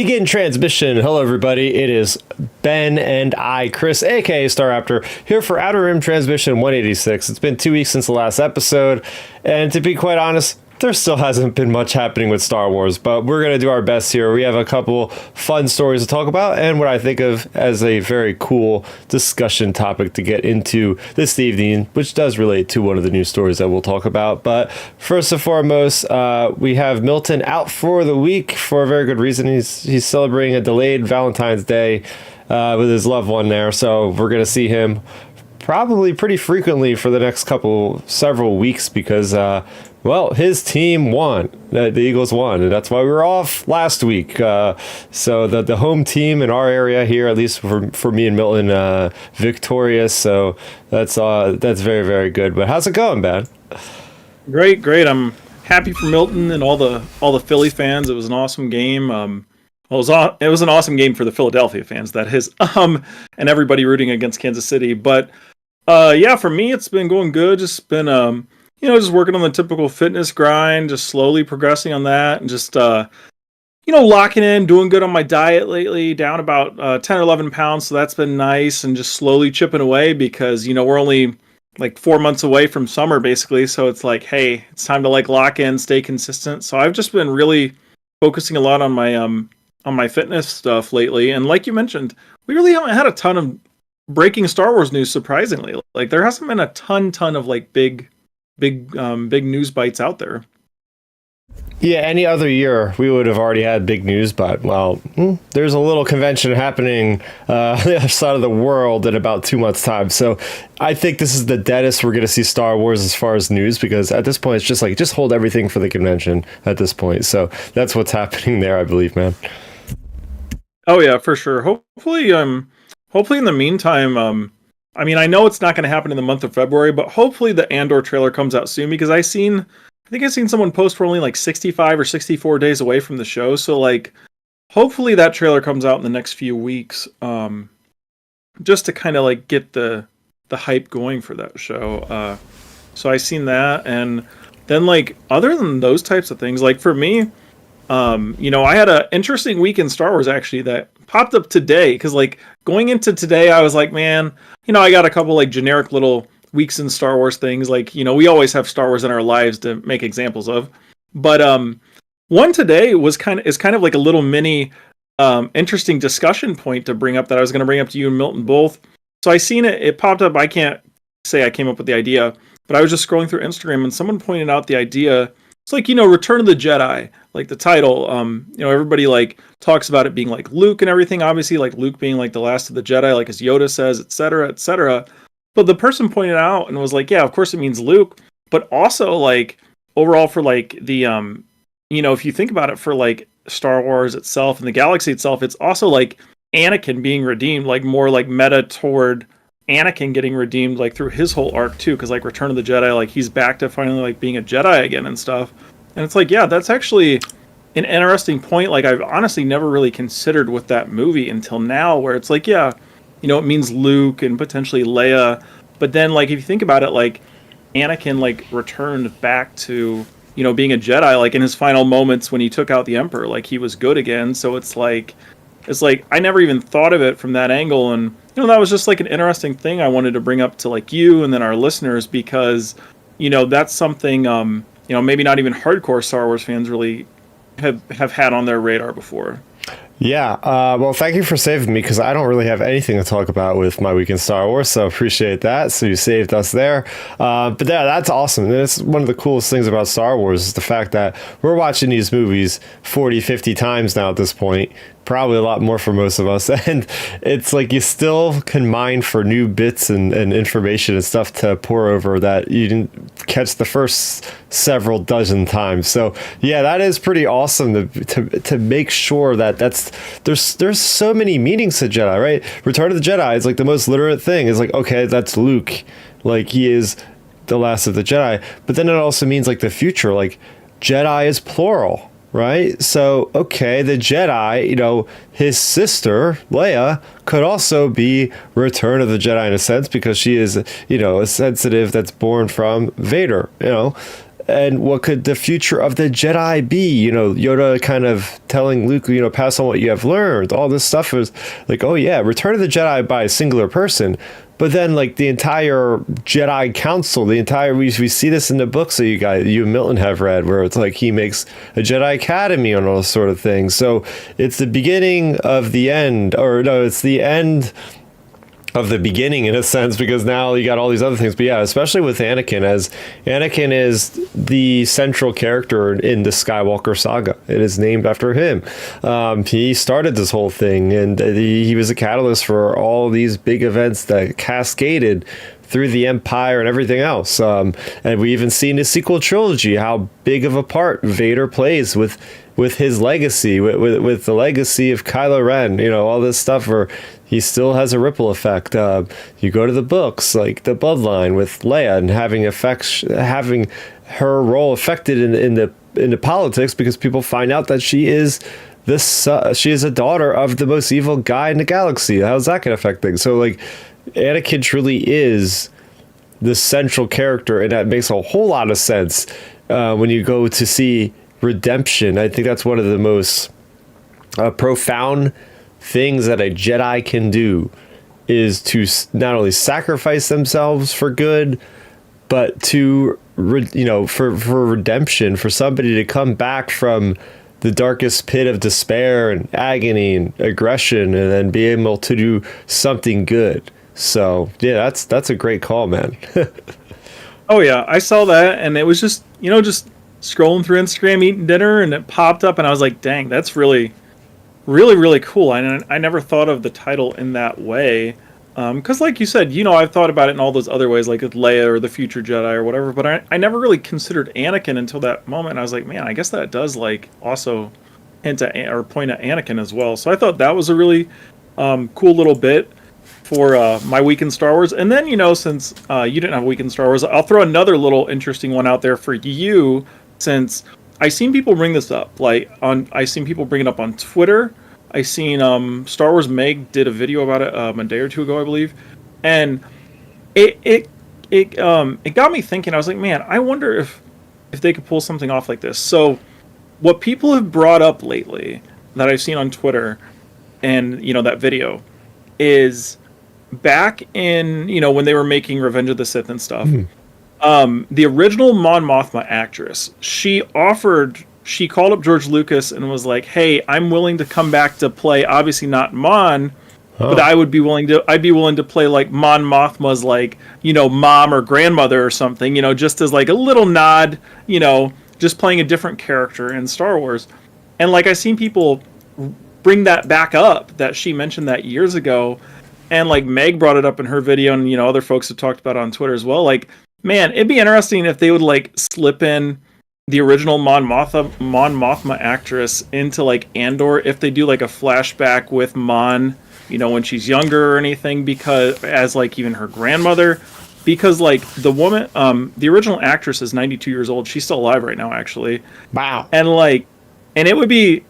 Begin transmission. Hello, everybody. It is Ben and I, Chris, aka Star Raptor, here for Outer Rim Transmission 186. It's been 2 weeks since the last episode, and to be quite honest, there still hasn't been much happening with Star Wars, but we're going to do our best here. We have a couple fun stories to talk about and what I think of as a very cool discussion topic to get into this evening, which does relate to one of the news stories that we'll talk about. But first and foremost, we have Milton out for the week for a very good reason. He's celebrating a delayed Valentine's Day with his loved one there, so we're going to see him probably pretty frequently for the next several weeks because well, his team won. The Eagles won, and that's why we were off last week. So the home team in our area here, at least for me and Milton, victorious. So that's very, very good. But how's it going, Ben? Great. I'm happy for Milton and all the Philly fans. It was an awesome game. It was an awesome game for the Philadelphia fans, that is, and everybody rooting against Kansas City. But yeah, for me, it's been going good. Just been just working on the typical fitness grind, just slowly progressing on that, and just, locking in, doing good on my diet lately, down about 10 or 11 pounds. So that's been nice, and just slowly chipping away because, we're only like 4 months away from summer, basically. So it's like, hey, it's time to lock in, stay consistent. So I've just been really focusing a lot on my fitness stuff lately. And like you mentioned, we really haven't had a ton of breaking Star Wars news, surprisingly. Like, there hasn't been a ton of big news bites out there. Yeah, any other year we would have already had big news, but there's a little convention happening on the other side of the world in about 2 months' time. So I think this is the deadest we're going to see Star Wars as far as news, because at this point it's just hold everything for the convention at this point. So that's what's happening there, I believe, man. Oh yeah, for sure. Hopefully in the meantime, I know it's not going to happen in the month of February, but hopefully the Andor trailer comes out soon, because I think I've seen someone post we're only like 65 or 64 days away from the show. So hopefully that trailer comes out in the next few weeks, just to kind of get the hype going for that show. So I seen that, and then other than those types of things, for me, I had an interesting week in Star Wars actually that popped up today, because going into today I was like, man, I got a couple generic little weeks in Star Wars things, we always have Star Wars in our lives to make examples of, but one today is kind of like a little mini interesting discussion point to bring up, that I was going to bring up to you and Milton both. So I seen it popped up. I can't say I came up with the idea, but I was just scrolling through Instagram and someone pointed out the idea. It's Return of the Jedi, the title. Everybody talks about it being Luke and everything. Obviously, Luke being the last of the Jedi, as Yoda says, etc., etc. But the person pointed out and was yeah, of course it means Luke, but also overall for the if you think about it, for Star Wars itself and the galaxy itself, it's also Anakin being redeemed, more meta toward Anakin getting redeemed through his whole arc too, because Return of the Jedi, he's back to finally being a Jedi again and stuff. And it's yeah, that's actually an interesting point. I've honestly never really considered with that movie until now, where it's yeah, it means Luke and potentially Leia, but then if you think about it, Anakin returned back to being a Jedi in his final moments when he took out the Emperor, he was good again. So it's I never even thought of it from that angle, and that was just an interesting thing I wanted to bring up to you and then our listeners, because that's something maybe not even hardcore Star Wars fans really have had on their radar before. Yeah, well, thank you for saving me, because I don't really have anything to talk about with my week in Star Wars, so appreciate that. So you saved us there. But yeah, that's awesome. And it's one of the coolest things about Star Wars is the fact that we're watching these movies 40, 50 times now at this point. Probably a lot more for most of us, and it's you still can mine for new bits and information and stuff to pour over that you didn't catch the first several dozen times. So yeah, that is pretty awesome to make sure that there's so many meanings to Jedi, right? Return of the Jedi is the most literate thing. It's okay, that's Luke, he is the last of the Jedi, but then it also means the future, Jedi is plural. Right? So, okay, the Jedi, his sister, Leia, could also be Return of the Jedi in a sense, because she is, a sensitive that's born from Vader, and what could the future of the Jedi be? You know, Yoda kind of telling Luke, you know, pass on what you have learned. All this stuff is like, oh yeah, Return of the Jedi by a singular person. But then, like, the entire Jedi Council, we see this in the books that you and Milton have read, where it's like he makes a Jedi Academy and all this sort of thing. So it's the beginning of the end, or no, it's the end of the beginning in a sense, because now you got all these other things. But yeah, especially with Anakin, as Anakin is the central character in the Skywalker saga. It is named after him. He started this whole thing, and he was a catalyst for all these big events that cascaded through the Empire and everything else. And we even see in the sequel trilogy how big of a part Vader plays with his legacy, with the legacy of Kylo Ren, you know, all this stuff where he still has a ripple effect. You go to the books, like the Bloodline with Leia, and having her role affected in the politics, because people find out that she is a daughter of the most evil guy in the galaxy. How's that going to affect things? So like, Anakin truly is the central character, and that makes a whole lot of sense when you go to see redemption. I think that's one of the most profound things that a Jedi can do, is to not only sacrifice themselves for good, but to for redemption, for somebody to come back from the darkest pit of despair and agony and aggression, and then be able to do something good. So yeah, that's a great call, man. Oh yeah, I saw that, and it was just scrolling through Instagram, eating dinner, and it popped up, and I was like, dang, that's really, really, really cool. I never thought of the title in that way, because like you said, I've thought about it in all those other ways, like with Leia or the future Jedi or whatever, but I never really considered Anakin until that moment. I was like, man, I guess that does like also hint at or point at Anakin as well. So I thought that was a really cool little bit for my week in Star Wars. And then, since you didn't have a week in Star Wars, I'll throw another little interesting one out there for you, since I seen people bring this up. I seen people bring it up on Twitter. I seen Star Wars Meg did a video about it a day or two ago, I believe. And it got me thinking. I was like, man, I wonder if they could pull something off like this. So what people have brought up lately that I've seen on Twitter and, that video is back in, when they were making Revenge of the Sith and stuff, the original Mon Mothma actress, she called up George Lucas and was like, hey, I'm willing to come back to play, obviously not Mon, but I'd be willing to play like Mon Mothma's like, mom or grandmother or something, just as like a little nod, just playing a different character in Star Wars. And like, I've seen people bring that back up, that she mentioned that years ago. And like Meg brought it up in her video, and other folks have talked about it on Twitter as well. Like, man, it'd be interesting if they would like slip in the original Mon Mothma actress into like Andor, if they do like a flashback with Mon, when she's younger or anything, because as like even her grandmother, because like the woman, the original actress is 92 years old. She's still alive right now, actually. Wow. And it'd be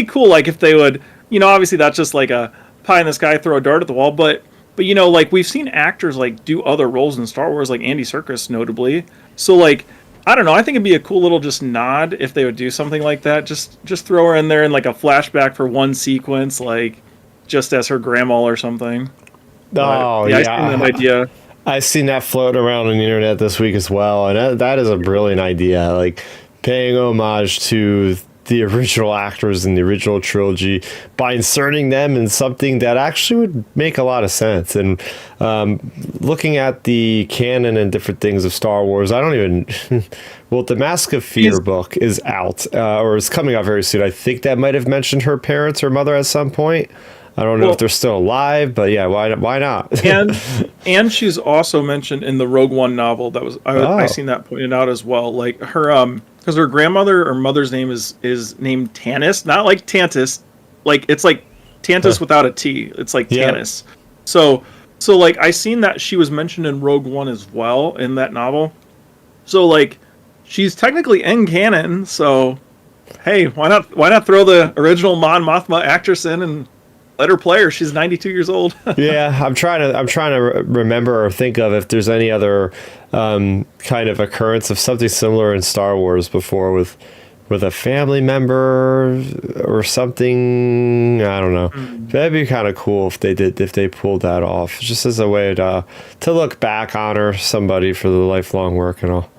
cool, like if they would, obviously that's just like a pie in the sky, throw a dart at the wall, but like we've seen actors like do other roles in Star Wars, like Andy Serkis notably. So like, I don't know, I think it'd be a cool little just nod if they would do something like that. Just throw her in there in like a flashback for one sequence, like just as her grandma or something. Oh, yeah. I seen that idea. I've seen that floating around on the internet this week as well, and that is a brilliant idea. Like paying homage to the original actors in the original trilogy by inserting them in something that actually would make a lot of sense. And looking at the canon and different things of Star Wars, I don't even well, the Mask of Fear book is out or is coming out very soon. I think that might have mentioned her parents or mother at some point. I don't know if they're still alive, but yeah, why not? and she's also mentioned in the Rogue One novel. That was I seen that pointed out as well. Like her because her grandmother or mother's name is named Tanis, not like Tantus, like it's like Tantus without a T. It's like Tanis. So like I seen that she was mentioned in Rogue One as well in that novel. So like she's technically in canon. So hey, why not throw the original Mon Mothma actress in and Let her play her. She's 92 years old. Yeah, I'm trying to remember or think of if there's any other kind of occurrence of something similar in Star Wars before with a family member or something. I don't know. That'd be kind of cool if they pulled that off, just as a way to look back, honor somebody for the lifelong work and all.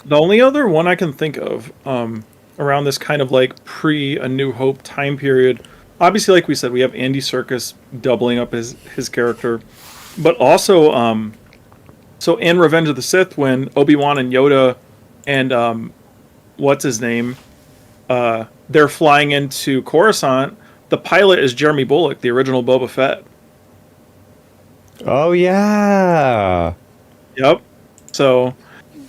The only other one I can think of around this kind of like pre A New Hope time period, obviously, like we said, we have Andy Serkis doubling up his character, but also so in Revenge of the Sith, when Obi-Wan and Yoda and what's his name, they're flying into Coruscant, the pilot is Jeremy Bulloch, the original Boba Fett. Oh yeah. Yep. So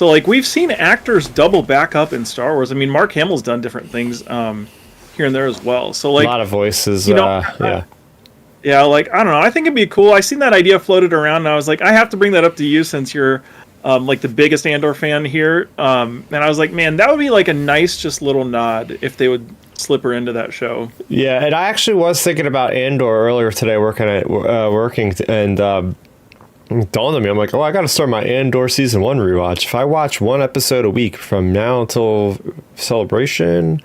like we've seen actors double back up in Star Wars. I mean, Mark Hamill's done different things here and there as well. So like a lot of voices. Yeah. Yeah, like I don't know. I think it'd be cool. I seen that idea floated around, and I was like, I have to bring that up to you since you're like the biggest Andor fan here. And I was like, man, that would be like a nice just little nod if they would slip her into that show. Yeah, and I actually was thinking about Andor earlier today, working, and it dawned on me. I'm like, oh, I got to start my Andor season 1 rewatch. If I watch one episode a week from now until Celebration,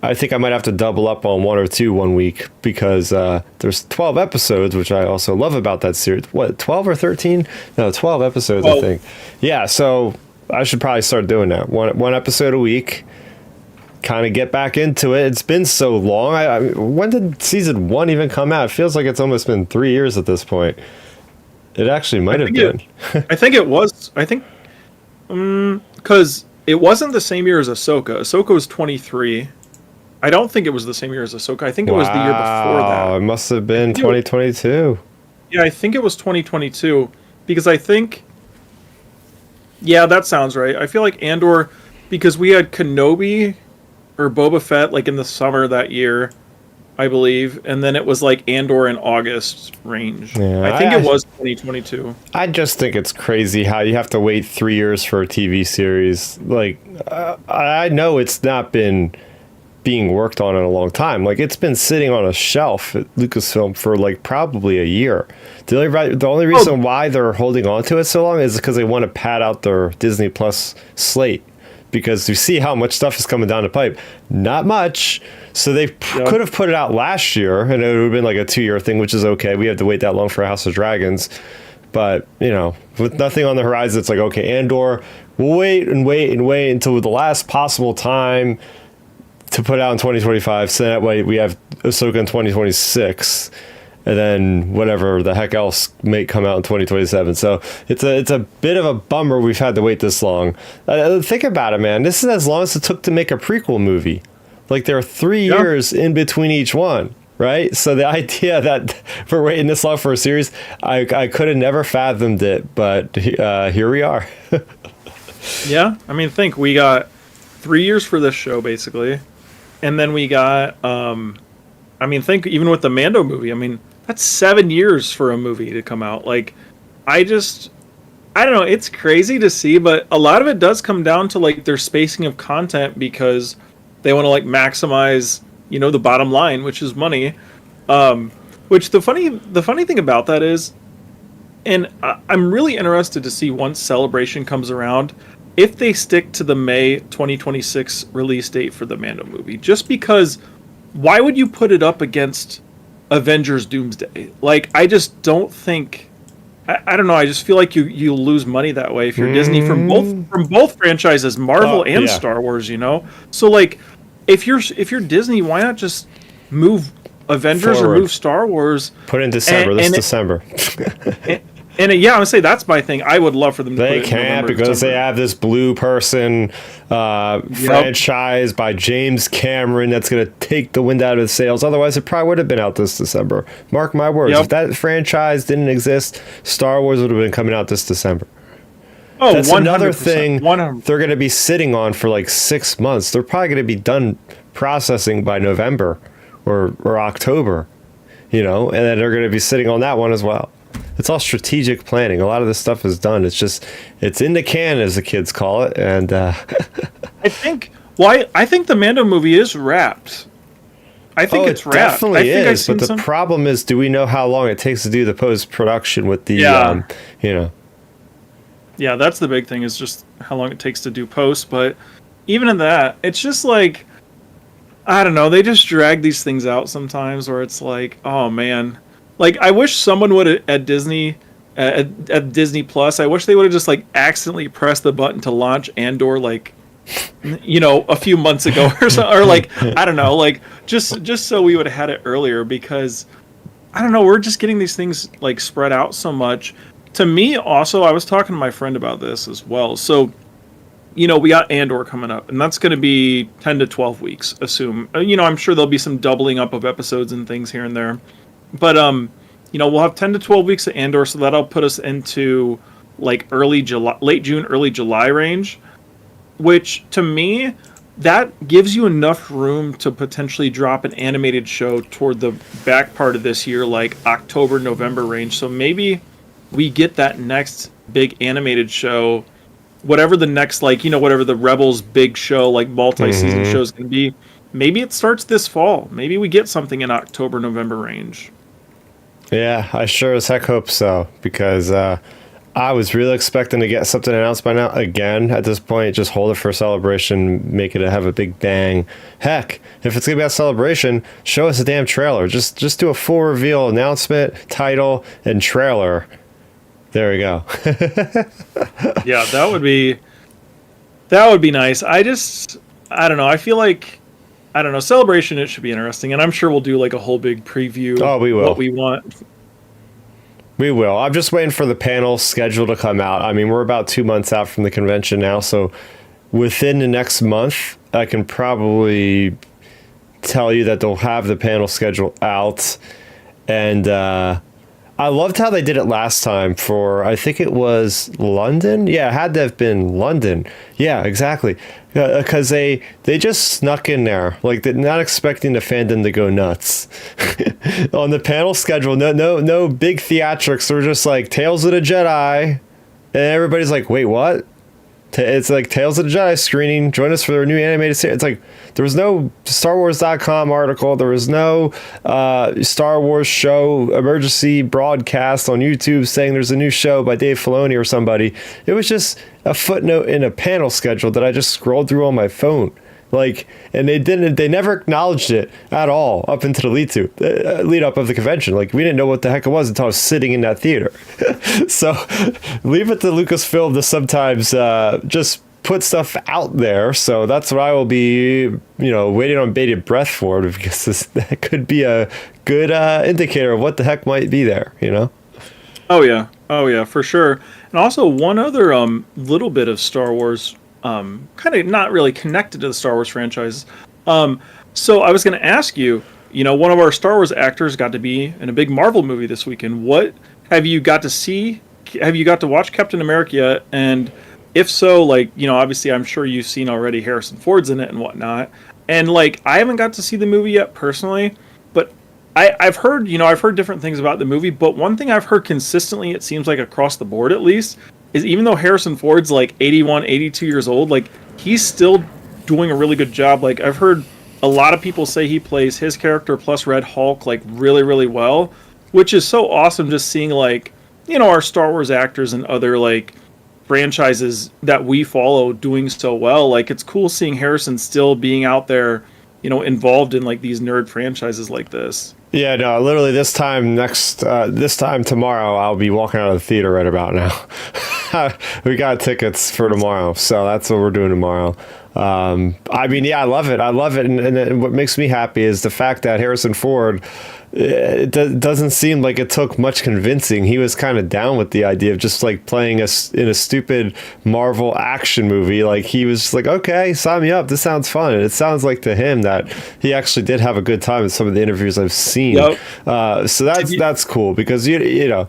I think I might have to double up on 1 or 2 one week, because there's 12 episodes, which I also love about that series. What, 12 or 13? No, 12 episodes, 12. I think. Yeah, so I should probably start doing that. One episode a week. Kind of get back into it. It's been so long. When did season 1 even come out? It feels like it's almost been 3 years at this point. It actually might have been. I think it was. I think because it wasn't the same year as Ahsoka. Ahsoka was 23. I don't think it was the same year as Ahsoka. I think it was the year before that. It must have been 2022. Yeah, I think it was 2022, because I think. Yeah, that sounds right. I feel like Andor, because we had Kenobi or Boba Fett like in the summer that year, I believe, and then it was like Andor in August range. Yeah, I think it was 2022. I just think it's crazy how you have to wait 3 years for a TV series. Like, I know it's not been being worked on in a long time. Like, it's been sitting on a shelf at Lucasfilm for like probably a year. The only reason why they're holding on to it so long is because they want to pad out their Disney Plus slate. Because you see how much stuff is coming down the pipe. Not much. So they could have put it out last year, and it would have been like a 2-year thing, which is okay. We had to wait that long for House of Dragons. But, you know, with nothing on the horizon, it's like, okay, Andor, we'll wait until the last possible time to put out in 2025. So that way we have Ahsoka in 2026. And then whatever the heck else may come out in 2027. So it's a bit of a bummer we've had to wait this long. Think about it, man. This is as long as it took to make a prequel movie. Like, there are 3 years in between each one, right? So the idea that we're waiting this long for a series, I could have never fathomed it, but here we are. Yeah, I mean, think we got 3 years for this show, basically. And then we got, I mean, think even with the Mando movie, I mean, that's 7 years for a movie to come out. Like, I don't know, it's crazy to see, but a lot of it does come down to like their spacing of content, because they want to like maximize, you know, the bottom line, which is money. Which the funny thing about that is, and I'm really interested to see once Celebration comes around, if they stick to the May 2026 release date for the Mando movie, just because why would you put it up against Avengers Doomsday? Like, I just don't think. I don't know. I just feel like you lose money that way if you're Disney from both franchises, Marvel and Star Wars. You know, so like if you're Disney, why not just move Avengers forward, or move Star Wars? Put in December. December. And yeah, I would say that's my thing. I would love for them to They put it can't in November, because December. they have this Blue Person franchise by James Cameron that's going to take the wind out of the sails. Otherwise, it probably would have been out this December. Mark my words. If that franchise didn't exist, Star Wars would have been coming out this December. Oh, that's 100%, another thing 100%. They're going to be sitting on for like 6 months. They're probably going to be done processing by November or October, you know, and then they're going to be sitting on that one as well. It's all strategic planning. A lot of this stuff is done. It's just, it's in the can, as the kids call it. And I think the Mando movie is wrapped. I think it's wrapped. Definitely I think is. But the problem is, do we know how long it takes to do the post production with the, you know? Yeah, that's the big thing, is just how long it takes to do post. But even in that, it's just like, I don't know, they just drag these things out sometimes where it's like, oh man. Like, I wish someone would at Disney, at Disney Plus, I wish they would have just like accidentally pressed the button to launch Andor, like, you know, a few months ago or so, or like, I don't know, like just so we would have had it earlier, because I don't know, we're just getting these things like spread out so much. To me, also, I was talking to my friend about this as well. So, you know, we got Andor coming up, and that's going to be 10 to 12 weeks, assume. You know, I'm sure there'll be some doubling up of episodes and things here and there. But, you know, we'll have 10 to 12 weeks of Andor, so that'll put us into like early July, late June, early July range, which to me, that gives you enough room to potentially drop an animated show toward the back part of this year, like October, November range. So maybe we get that next big animated show, whatever the next, like, you know, whatever the Rebels big show, like multi-season show is going to be. Maybe it starts this fall. Maybe we get something in October, November range. Yeah, I sure as heck hope so, because I was really expecting to get something announced by now. Again, at this point, just hold it for Celebration, make it have a big bang. Heck, if it's gonna be a Celebration, show us a damn trailer. Just do a full reveal, announcement, title, and trailer. There we go. Yeah, that would be nice. I don't know. I feel like, I don't know, Celebration, it should be interesting, and I'm sure we'll do like a whole big preview. Oh, we will. What we want. We will. I'm just waiting for the panel schedule to come out. I mean, we're about 2 months out from the convention now, so within the next month, I can probably tell you that they'll have the panel schedule out. And I loved how they did it last time for, I think it was London. Yeah, it had to have been London. Yeah, exactly. Because they just snuck in there, like they're not expecting the fandom to go nuts on the panel schedule. No big theatrics. They're just like Tales of the Jedi, and everybody's like, wait, what? It's like Tales of the Jedi screening. Join us for their new animated series. It's like there was no StarWars.com article. There was no Star Wars show emergency broadcast on YouTube saying there's a new show by Dave Filoni or somebody. It was just a footnote in a panel schedule that I just scrolled through on my phone. Like, and they never acknowledged it at all up into the lead up of the convention. Like, we didn't know what the heck it was until I was sitting in that theater. So leave it to Lucasfilm to sometimes just put stuff out there. So that's what I will be, waiting on bated breath for, because that could be a good indicator of what the heck might be there, Oh yeah, for sure. And also one other little bit of Star Wars, kind of not really connected to the Star Wars franchise. So I was going to ask you, one of our Star Wars actors got to be in a big Marvel movie this weekend. What have you got to see? Have you got to watch Captain America yet? And if so, obviously I'm sure you've seen already Harrison Ford's in it and whatnot. And I haven't got to see the movie yet personally, but I've heard different things about the movie. But one thing I've heard consistently, it seems like across the board at least, is even though Harrison Ford's 81, 82 years old, he's still doing a really good job. I've heard a lot of people say he plays his character plus Red Hulk really, really well, which is so awesome, just seeing our Star Wars actors and other franchises that we follow doing so well. It's cool seeing Harrison still being out there, involved in these nerd franchises like this. Yeah, no, literally this time tomorrow, I'll be walking out of the theater right about now. We got tickets for tomorrow, so that's what we're doing tomorrow. I love it. And what makes me happy is the fact that Harrison Ford, it doesn't seem like it took much convincing. He was kind of down with the idea of just playing in a stupid Marvel action movie. He was okay, sign me up. This sounds fun. And it sounds like to him that he actually did have a good time in some of the interviews I've seen. Yep. So that's cool, because you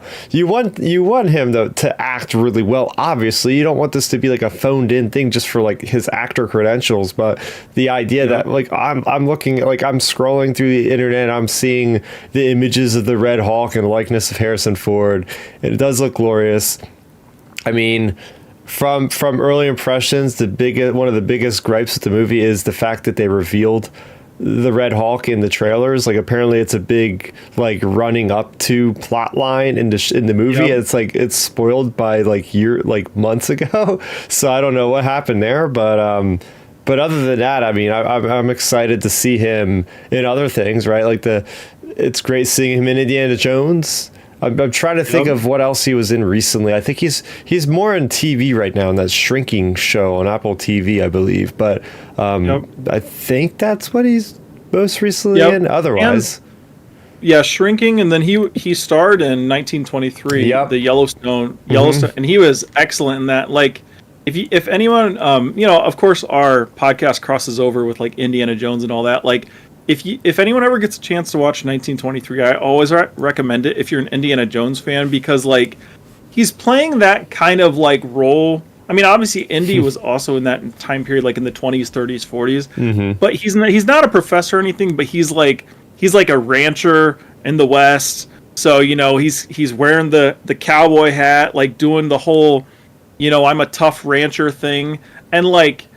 want him to act really well. Obviously, you don't want this to be a phoned in thing just for his actor credentials. But the idea that I'm looking I'm scrolling through the internet, I'm seeing the images of the Red Hulk and the likeness of Harrison Ford. It does look glorious. I mean, from early impressions, one of the biggest gripes with the movie is the fact that they revealed the Red Hulk in the trailers. Like apparently it's a big like running up to plot line in the movie. Yep. It's like it's spoiled by like months ago. So I don't know what happened there, but other than that, I mean, I'm excited to see him in other things, right? Like it's great seeing him in Indiana Jones. I'm trying to think of what else he was in recently. I think he's more in TV right now in that Shrinking show on Apple TV, I believe. But I think that's what he's most recently in. Otherwise, Shrinking, and then he starred in 1923, the Yellowstone, and he was excellent in that. Like, if anyone, of course, our podcast crosses over with like Indiana Jones and all that. Like, if anyone ever gets a chance to watch 1923, I always recommend it if you're an Indiana Jones fan, because like he's playing that kind of like role. I mean, obviously Indy was also in that time period, like in the 20s, 30s, 40s. But he's not a professor or anything. But he's like a rancher in the West. So he's wearing the cowboy hat, like doing the whole, I'm a tough rancher thing, and like.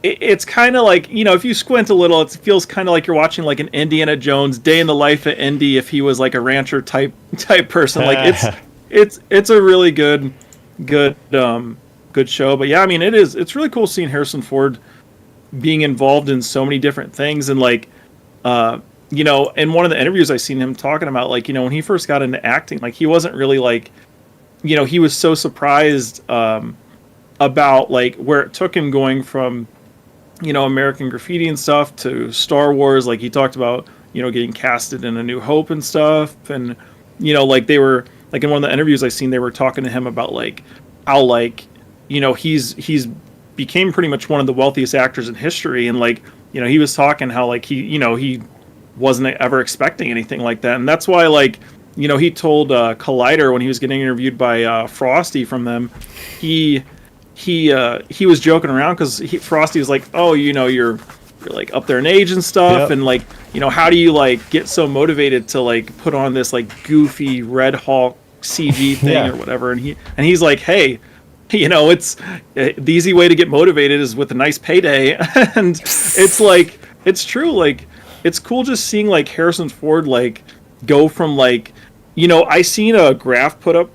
It's kind of like, if you squint a little, it feels kind of like you're watching like an Indiana Jones day in the life of Indy if he was like a rancher type person. Like it's a really good show. But yeah, I mean it's really cool seeing Harrison Ford being involved in so many different things, and like in one of the interviews I seen him talking about, like, when he first got into acting, like he wasn't really like, he was so surprised about like where it took him going from American Graffiti and stuff to Star Wars. Like he talked about, getting casted in A New Hope and stuff. And, like they were like in one of the interviews I seen, they were talking to him about like how like, he's became pretty much one of the wealthiest actors in history. And like, he was talking how like he wasn't ever expecting anything like that. And that's why like, he told Collider when he was getting interviewed by Frosty from them, he was joking around because Frosty was like, oh, you're like up there in age and stuff, and like, how do you like get so motivated to like put on this like goofy Red Hulk CG thing or whatever? And he's like, hey, it's the easy way to get motivated is with a nice payday. And it's like, it's true. Like, it's cool just seeing like Harrison Ford like go from like, I seen a graph put up.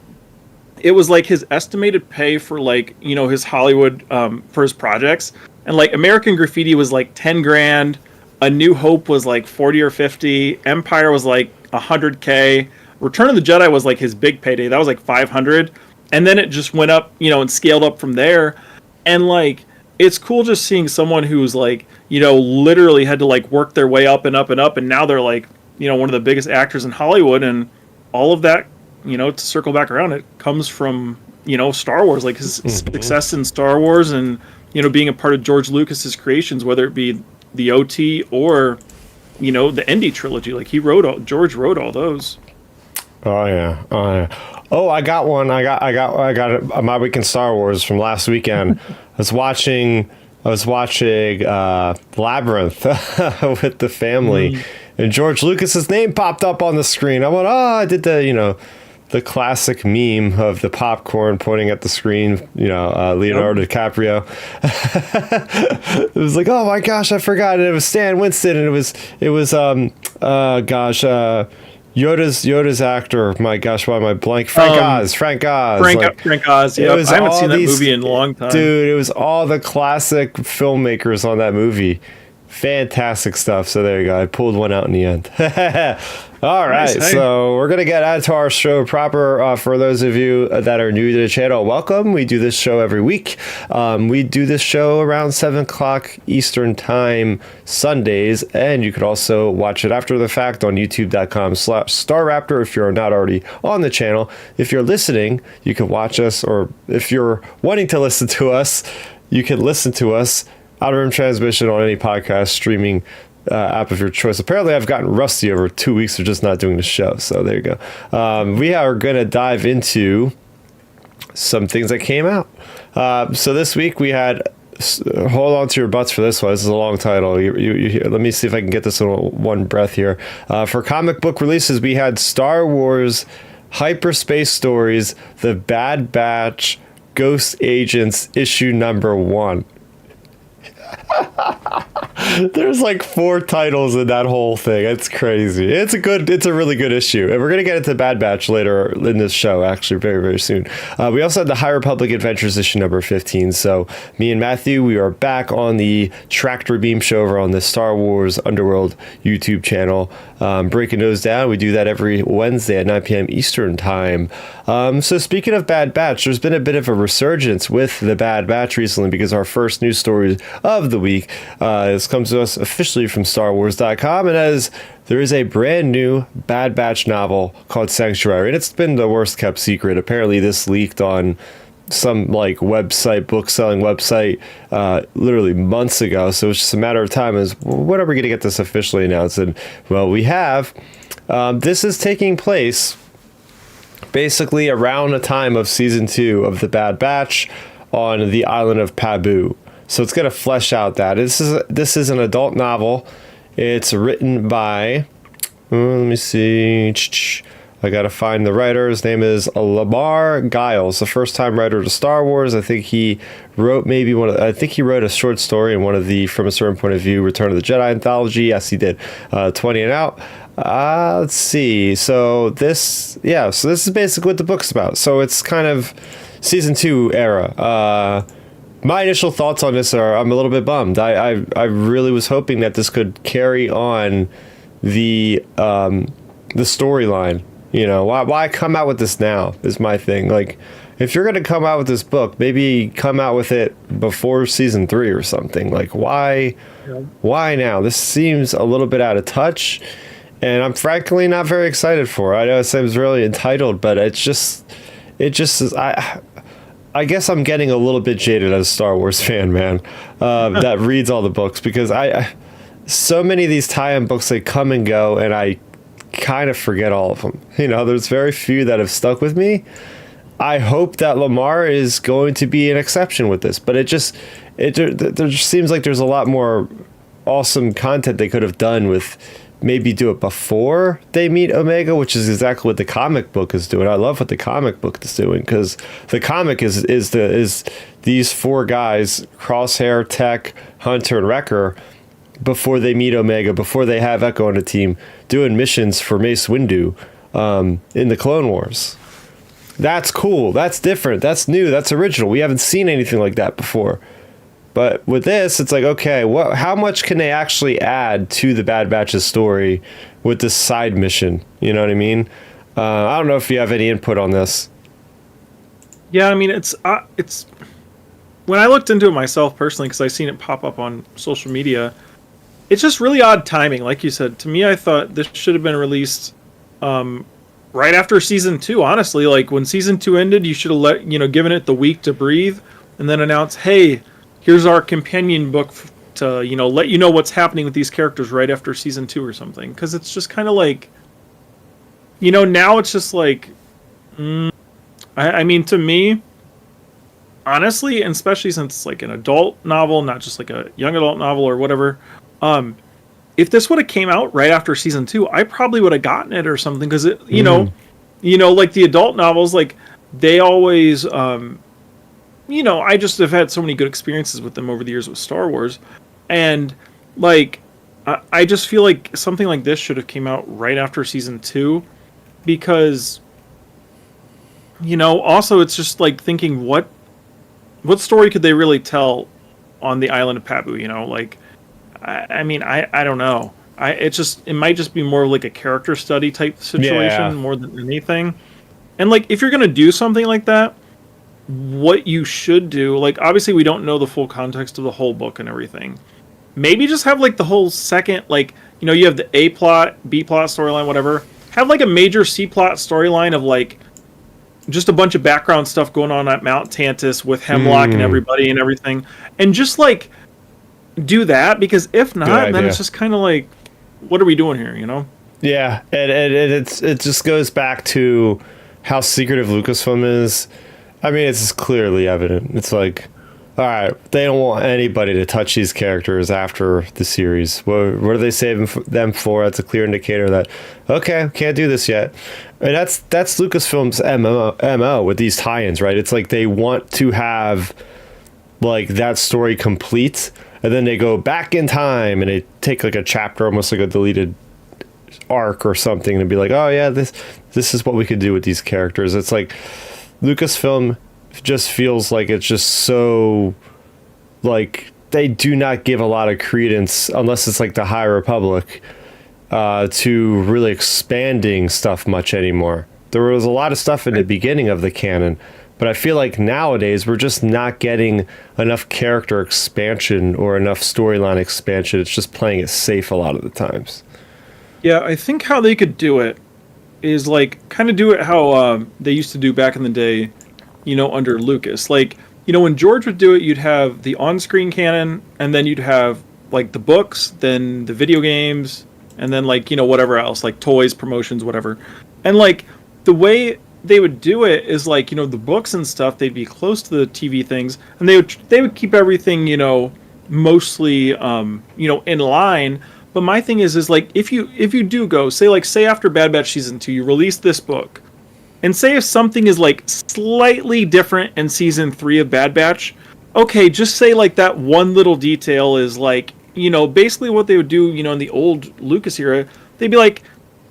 It was like his estimated pay for like, his Hollywood for his projects. And like American Graffiti was like 10 grand. A New Hope was like 40 or 50. Empire was like 100K. Return of the Jedi was like his big payday. That was like 500. And then it just went up, and scaled up from there. And like, it's cool just seeing someone who's like, literally had to like work their way up and up and up. And now they're like, one of the biggest actors in Hollywood, and all of that, to circle back around, it comes from, Star Wars, like his success in Star Wars, and, being a part of George Lucas's creations, whether it be the OT or, the Indy trilogy. Like George wrote all those. Oh yeah. I got one. I got my week in Star Wars from last weekend. I was watching Labyrinth with the family, and George Lucas's name popped up on the screen. I went, I did the classic meme of the popcorn pointing at the screen, Leonardo DiCaprio. It was like, oh my gosh, I forgot. And it was Stan Winston, and it was Yoda's actor. My gosh, why am I blank? Frank Oz. Frank Oz. Frank Oz. Yeah, I haven't seen that movie in a long time. Dude, it was all the classic filmmakers on that movie. Fantastic stuff. So there you go. I pulled one out in the end. All right, nice. So we're going to get out to our show proper. For those of you that are new to the channel, welcome. We do this show every week. We do this show around 7 o'clock Eastern time, Sundays, and you could also watch it after the fact on youtube.com/StarRaptor if you're not already on the channel. If you're listening, you can watch us, or if you're wanting to listen to us, you can listen to us out of room transmission on any podcast streaming app of your choice. Apparently, I've gotten rusty over 2 weeks of just not doing the show. So there you go. We are going to dive into some things that came out. So this week we had, hold on to your butts for this one. This is a long title. Let me see if I can get this in one breath here. For comic book releases, we had Star Wars Hyperspace Stories, The Bad Batch, Ghost Agents, issue number 1. There's like 4 titles in that whole thing. It's crazy. It's a really good issue. And we're going to get into Bad Batch later in this show, actually, very, very soon. We also had the High Republic Adventures issue number 15. So me and Matthew, we are back on the Tractor Beam show over on the Star Wars Underworld YouTube channel, breaking those down. We do that every Wednesday at 9 p.m. Eastern time. So speaking of Bad Batch, there's been a bit of a resurgence with the Bad Batch recently because our first news story of the week this comes to us officially from StarWars.com, and as there is a brand new Bad Batch novel called Sanctuary, and it's been the worst kept secret. Apparently this leaked on some like website, book selling website, literally months ago, so it's just a matter of time as when are we going to get this officially announced. And well, we have. This is taking place basically around the time of season 2 of the Bad Batch on the island of Pabu. So it's going to flesh out that. This is an adult novel. It's written by, let me see, I got to find the writer. His name is Lamar Giles, the first time writer to Star Wars. I think he wrote I think he wrote a short story in one of the From a Certain Point of View Return of the Jedi anthology. Yes, he did. 20 and Out. Let's see. So this is basically what the book's about. So it's kind of season 2 era. My initial thoughts on this are I'm a little bit bummed. I really was hoping that this could carry on the storyline. You know, why come out with this now is my thing. Like, if you're going to come out with this book, maybe come out with it before season 3 or something. Like, why now? This seems a little bit out of touch, and I'm frankly not very excited for it. I know it seems really entitled, but it just is. I guess I'm getting a little bit jaded as a Star Wars fan, man, that reads all the books, because so many of these tie-in books, they come and go, and I kind of forget all of them. You know, there's very few that have stuck with me. I hope that Lamar is going to be an exception with this, but there just seems like there's a lot more awesome content they could have done with. Maybe do it before they meet Omega, which is exactly what the comic book is doing. I love what the comic book is doing, because the comic is these 4 guys, Crosshair, Tech, Hunter, and Wrecker, before they meet Omega, before they have Echo on the team, doing missions for Mace Windu in the Clone Wars. That's cool. That's different. That's new. That's original. We haven't seen anything like that before. But with this, it's like, okay, how much can they actually add to the Bad Batch's story with this side mission? You know what I mean? I don't know if you have any input on this. Yeah, I mean, it's when I looked into it myself personally, because I seen it pop up on social media, it's just really odd timing. Like you said, to me, I thought this should have been released right after season 2. Honestly, like when season 2 ended, you should have given it the week to breathe, and then announced, hey, here's our companion book to, let you know what's happening with these characters right after season 2 or something. Because it's just kind of like, now it's just like, I mean, to me, honestly, and especially since it's like an adult novel, not just like a young adult novel or whatever, if this would have came out right after season 2, I probably would have gotten it or something. Because, like the adult novels, like, they always... I just have had so many good experiences with them over the years with Star Wars, and like I just feel like something like this should have came out right after season 2, because also it's just like thinking what story could they really tell on the island of Pabu? Like I mean I don't know. It might just be more like a character study type situation more than anything, and like if you're gonna do something like that. What you should do, like obviously we don't know the full context of the whole book and everything. Maybe just have like the whole second, like, you have the A plot, B plot storyline, whatever. Have like a major C plot storyline of like just a bunch of background stuff going on at Mount Tantus with Hemlock and everybody and everything. And just like do that, because if not, then it's just kind of like, what are we doing here, Yeah, and it just goes back to how secretive Lucasfilm is. I mean, it's clearly evident. It's like, all right, they don't want anybody to touch these characters after the series. What are they saving them for? That's a clear indicator that, okay, can't do this yet. And that's Lucasfilm's MO with these tie-ins, right? It's like they want to have like that story complete, and then they go back in time and they take like a chapter, almost like a deleted arc or something, and be like, oh yeah, this is what we could do with these characters. It's like Lucasfilm just feels like it's just so, like, they do not give a lot of credence, unless it's like the High Republic, to really expanding stuff much anymore. There was a lot of stuff in the beginning of the canon, but I feel like nowadays we're just not getting enough character expansion or enough storyline expansion. It's just playing it safe a lot of the times. Yeah, I think how they could do it is like kind of do it how they used to do back in the day, under Lucas. Like, when George would do it, you'd have the on-screen canon, and then you'd have like the books, then the video games, and then like, whatever else, like toys, promotions, whatever. And like the way they would do it is like, the books and stuff, they'd be close to the TV things, and they would keep everything, mostly in line. But my thing is like, if you do go, say after Bad Batch Season 2, you release this book, and say if something is like slightly different in Season 3 of Bad Batch, okay, just say like that one little detail is like, basically what they would do, in the old Lucas era, they'd be like,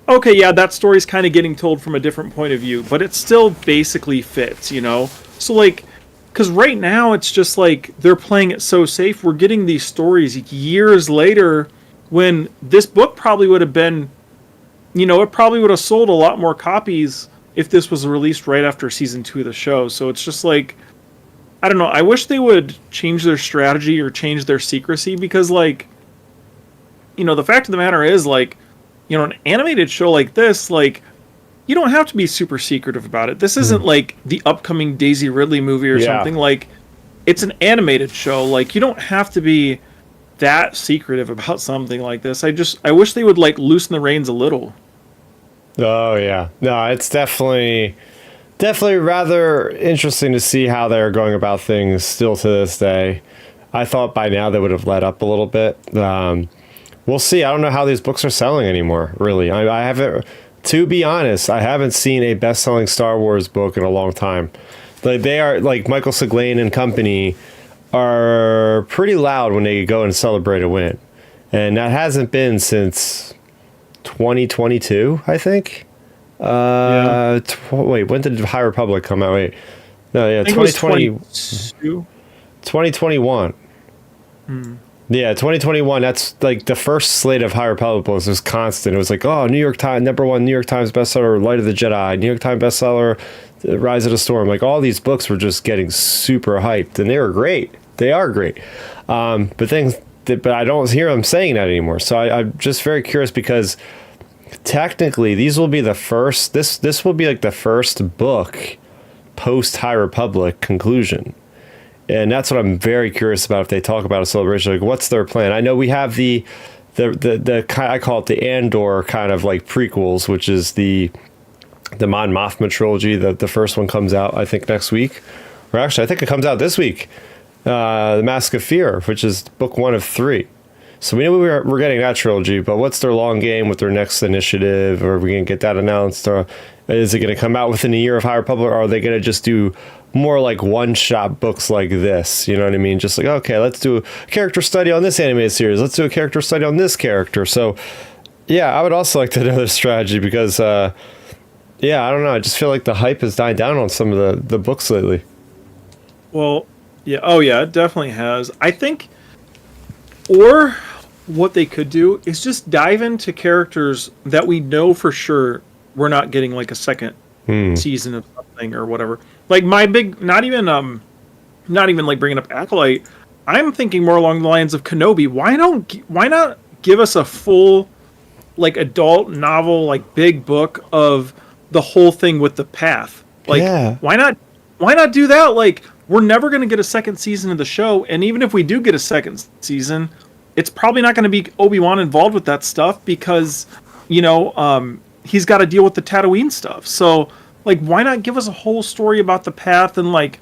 okay, yeah, that story's kind of getting told from a different point of view, but it still basically fits, So like, because right now it's just like they're playing it so safe. We're getting these stories years later, when this book probably would have been, it probably would have sold a lot more copies if this was released right after Season 2 of the show. So it's just like, I don't know. I wish they would change their strategy or change their secrecy, because like, the fact of the matter is like, an animated show like this, like, you don't have to be super secretive about it. This isn't like the upcoming Daisy Ridley movie or something. Like, it's an animated show. Like, you don't have to be that secretive about something like this. I wish they would like loosen the reins a little. Oh yeah, no, it's definitely rather interesting to see how they're going about things still to this day. I thought by now they would have let up a little bit. We'll see. I don't know how these books are selling anymore, really. I haven't, to be honest, I haven't seen a best-selling Star Wars book in a long time. Like, they are, like, Michael Siglain and company are pretty loud when they go and celebrate a win. And that hasn't been since 2022, I think. Wait, when did High Republic come out? Wait. No, yeah, 2020. 2021. Yeah, 2021. That's like the first slate of High Republic books was constant. It was like, oh, New York Times, #1 New York Times bestseller, Light of the Jedi, New York Times bestseller, Rise of the Storm. Like, all these books were just getting super hyped, and they were great. They are great. But I don't hear them saying that anymore. So I'm just very curious, because technically these will be the first. This will be like the first book post High Republic conclusion. And that's what I'm very curious about, if they talk about a celebration. Like, what's their plan? I know we have the I call it the Andor kind of like prequels, which is the Mon Mothma trilogy. The first one comes out, I think, next week. Or actually, I think it comes out this week. The Mask of Fear, which is book 1 of 3. So we know we're getting that trilogy, but what's their long game with their next initiative? Or are we going to get that announced? Or is it going to come out within a year of High Republic? Or are they going to just do more like one-shot books like this? You know what I mean? Just like, okay, let's do a character study on this animated series. Let's do a character study on this character. So, yeah, I would also like to know their strategy, because, I don't know. I just feel like the hype has died down on some of the books lately. Well, yeah. Oh, yeah, it definitely has. I think, or what they could do is just dive into characters that we know for sure we're not getting like a second season of something or whatever. Like, my big, not even like bringing up Acolyte. I'm thinking more along the lines of Kenobi. Why not give us a full, like, adult novel, like, big book of the whole thing with the path? Like, why not do that? Like, we're never going to get a second season of the show, and even if we do get a second season, it's probably not going to be Obi-Wan involved with that stuff, because, he's got to deal with the Tatooine stuff. So, like, why not give us a whole story about the path and, like,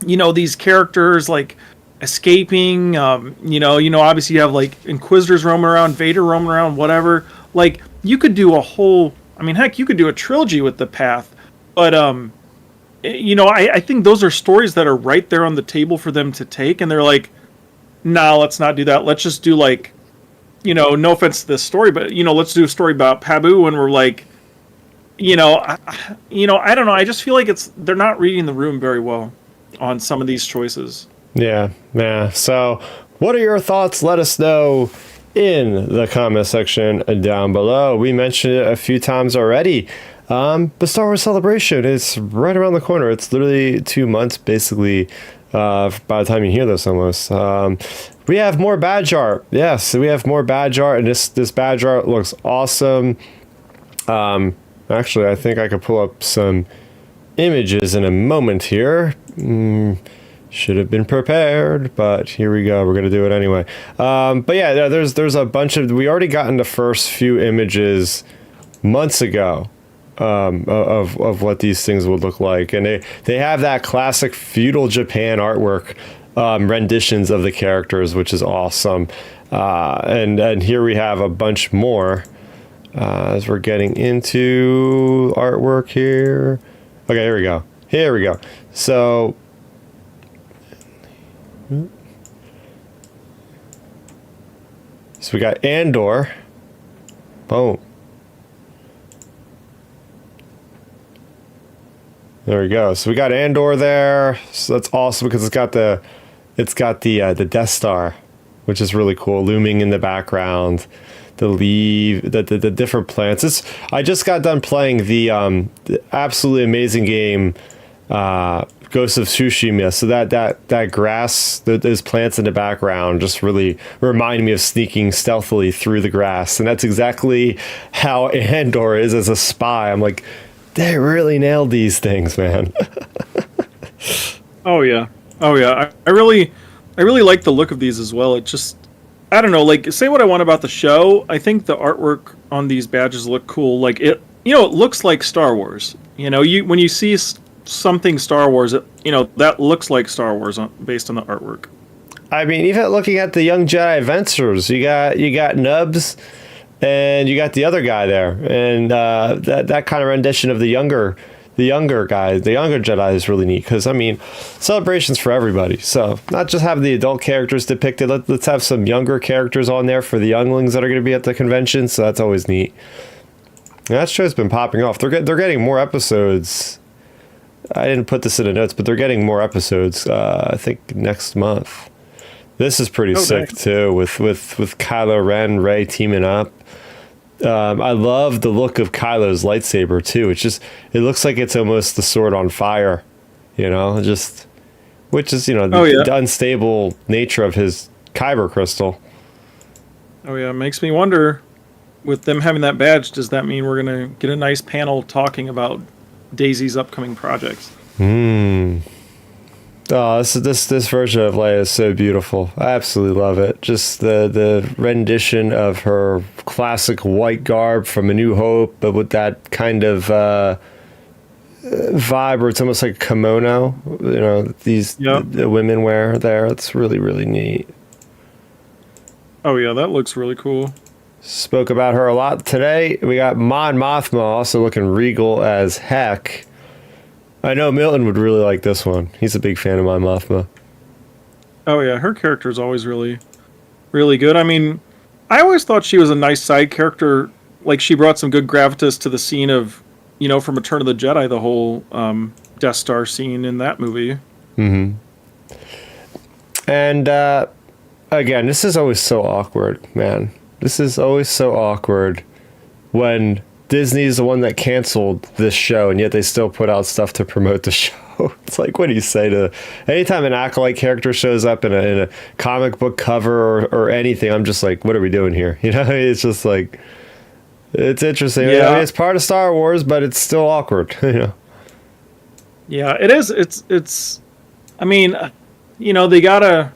these characters, like, escaping, obviously you have, like, Inquisitors roaming around, Vader roaming around, whatever. Like, you could do a whole, heck, you could do a trilogy with the path. But, I think those are stories that are right there on the table for them to take, and they're like, nah, let's not do that. Let's just do like, no offense to this story, but let's do a story about Pabu, and we're like, I don't know. I just feel like they're not reading the room very well on some of these choices. Yeah. So, what are your thoughts? Let us know in the comment section down below. We mentioned it a few times already. The Star Wars Celebration is right around the corner. It's literally 2 months, basically, by the time you hear this almost. We have more badge art. Yes, we have more badge art, and this badge art looks awesome. Actually, I think I could pull up some images in a moment here. Should have been prepared, but here we go. We're going to do it anyway. But yeah, there's a bunch of... We already gotten the first few images months ago of what these things would look like. And they have that classic feudal Japan artwork renditions of the characters, which is awesome. And here we have a bunch more. As we're getting into artwork here. Okay, here we go. So we got Andor. Boom. There we go. So we got Andor there. So that's awesome because it's got the Death Star, which is really cool, looming in the background. The different plants. I just got done playing the absolutely amazing game Ghost of Tsushima. So that grass, those plants in the background just really remind me of sneaking stealthily through the grass. And that's exactly how Andor is as a spy. I'm like, they really nailed these things, man. Oh yeah. I really like the look of these as well. It just, I don't know, like, say what I want about the show. I think the artwork on these badges look cool. Like, it looks like Star Wars. When you see something Star Wars, that looks like Star Wars based on the artwork. I mean, even looking at the Young Jedi Adventures, you got Nubs, and you got the other guy there, and that kind of rendition of the younger guy, the younger Jedi is really neat because, I mean, celebrations for everybody. So not just have the adult characters depicted. Let's have some younger characters on there for the younglings that are going to be at the convention. So that's always neat. And that show's been popping off. They're getting more episodes. I didn't put this in the notes, but they're getting more episodes. I think next month. This is pretty sick too, with Kylo Ren, Rey teaming up. I love the look of Kylo's lightsaber too. It looks like it's almost the sword on fire, which is the unstable nature of his kyber crystal. Oh yeah, it makes me wonder, with them having that badge, does that mean we're gonna get a nice panel talking about Daisy's upcoming projects? Oh, this version of Leia is so beautiful. I absolutely love it. Just the rendition of her classic white garb from A New Hope, but with that kind of vibe where it's almost like a kimono. The women wear there. It's really, really neat. Oh yeah, that looks really cool. Spoke about her a lot today. We got Mon Mothma also looking regal as heck. I know Milton would really like this one. He's a big fan of Mon Mothma. Oh yeah, her character is always really, really good. I mean, I always thought she was a nice side character. Like, she brought some good gravitas to the scene of, from Return of the Jedi, the whole Death Star scene in that movie. Mm-hmm. And again, this is always so awkward, man. This is always so awkward when Disney's the one that canceled this show, and yet they still put out stuff to promote the show. It's like, what do you say to... Anytime an Acolyte character shows up in a comic book cover or anything, I'm just like, what are we doing here? It's just like... It's interesting. Yeah. I mean, it's part of Star Wars, but it's still awkward, Yeah, it is. It's... I mean, they gotta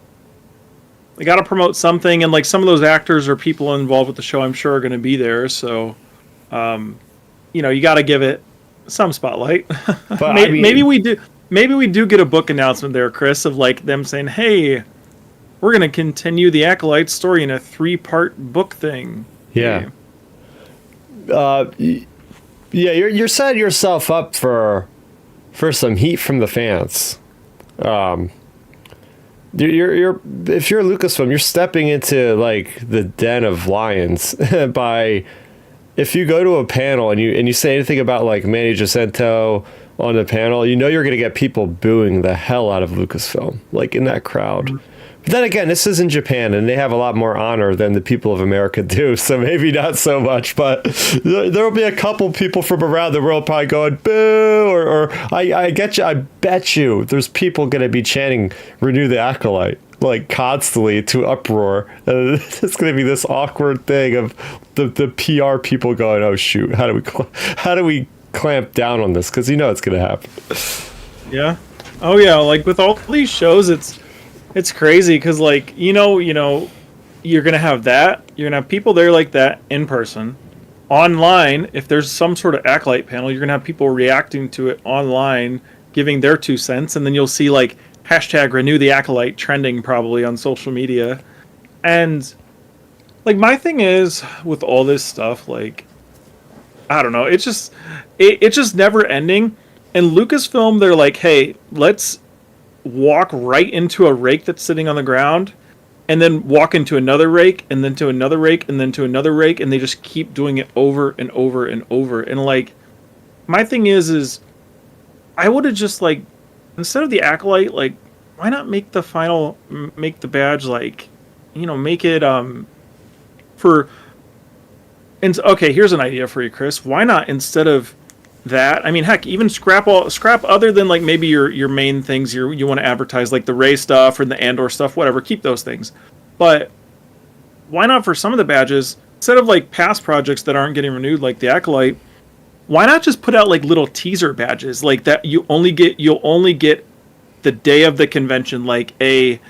promote something, and like some of those actors or people involved with the show, I'm sure, are going to be there. So, you got to give it some spotlight. But maybe we do get a book announcement there, Chris, of like them saying, "Hey, we're going to continue the Acolyte story in a 3-part book thing." Yeah. Hey. You're setting yourself up for some heat from the fans. you're if you're Lucasfilm, you're stepping into like the den of lions by if you go to a panel and you say anything about like Manny Jacinto on the panel, you know you're going to get people booing the hell out of Lucasfilm, like in that crowd. But then again, this is in Japan, and they have a lot more honor than the people of America do, so maybe not so much. But there'll be a couple people from around the world probably going boo, or I get you. I bet you there's people going to be chanting "Renew the Acolyte" like constantly to uproar. It's going to be this awkward thing of the PR people going, "Oh shoot, how do we clamp down on this?" Because it's going to happen. Yeah. Oh yeah. Like with all these shows, it's crazy because like you're gonna have that. You're gonna have people there like that in person. Online, if there's some sort of acolyte panel, you're gonna have people reacting to it online, giving their 2 cents, and then you'll see like hashtag renew the acolyte trending probably on social media. And like my thing is with all this stuff, like I don't know, it's just never ending. And Lucasfilm, they're like, hey, let's walk right into a rake that's sitting on the ground and then walk into another rake and then to another rake and then to another rake, and they just keep doing it over and over and over. And like my thing is I would have just like, instead of the acolyte, like why not make the badge like make it for and okay, here's an idea for you, Chris. Why not, instead of that, I mean, heck, even scrap other than like maybe your main things you want to advertise, like the Ray stuff or the Andor stuff, whatever, keep those things. But why not for some of the badges, instead of like past projects that aren't getting renewed like the Acolyte, why not just put out like little teaser badges like that you'll only get the day of the convention, like a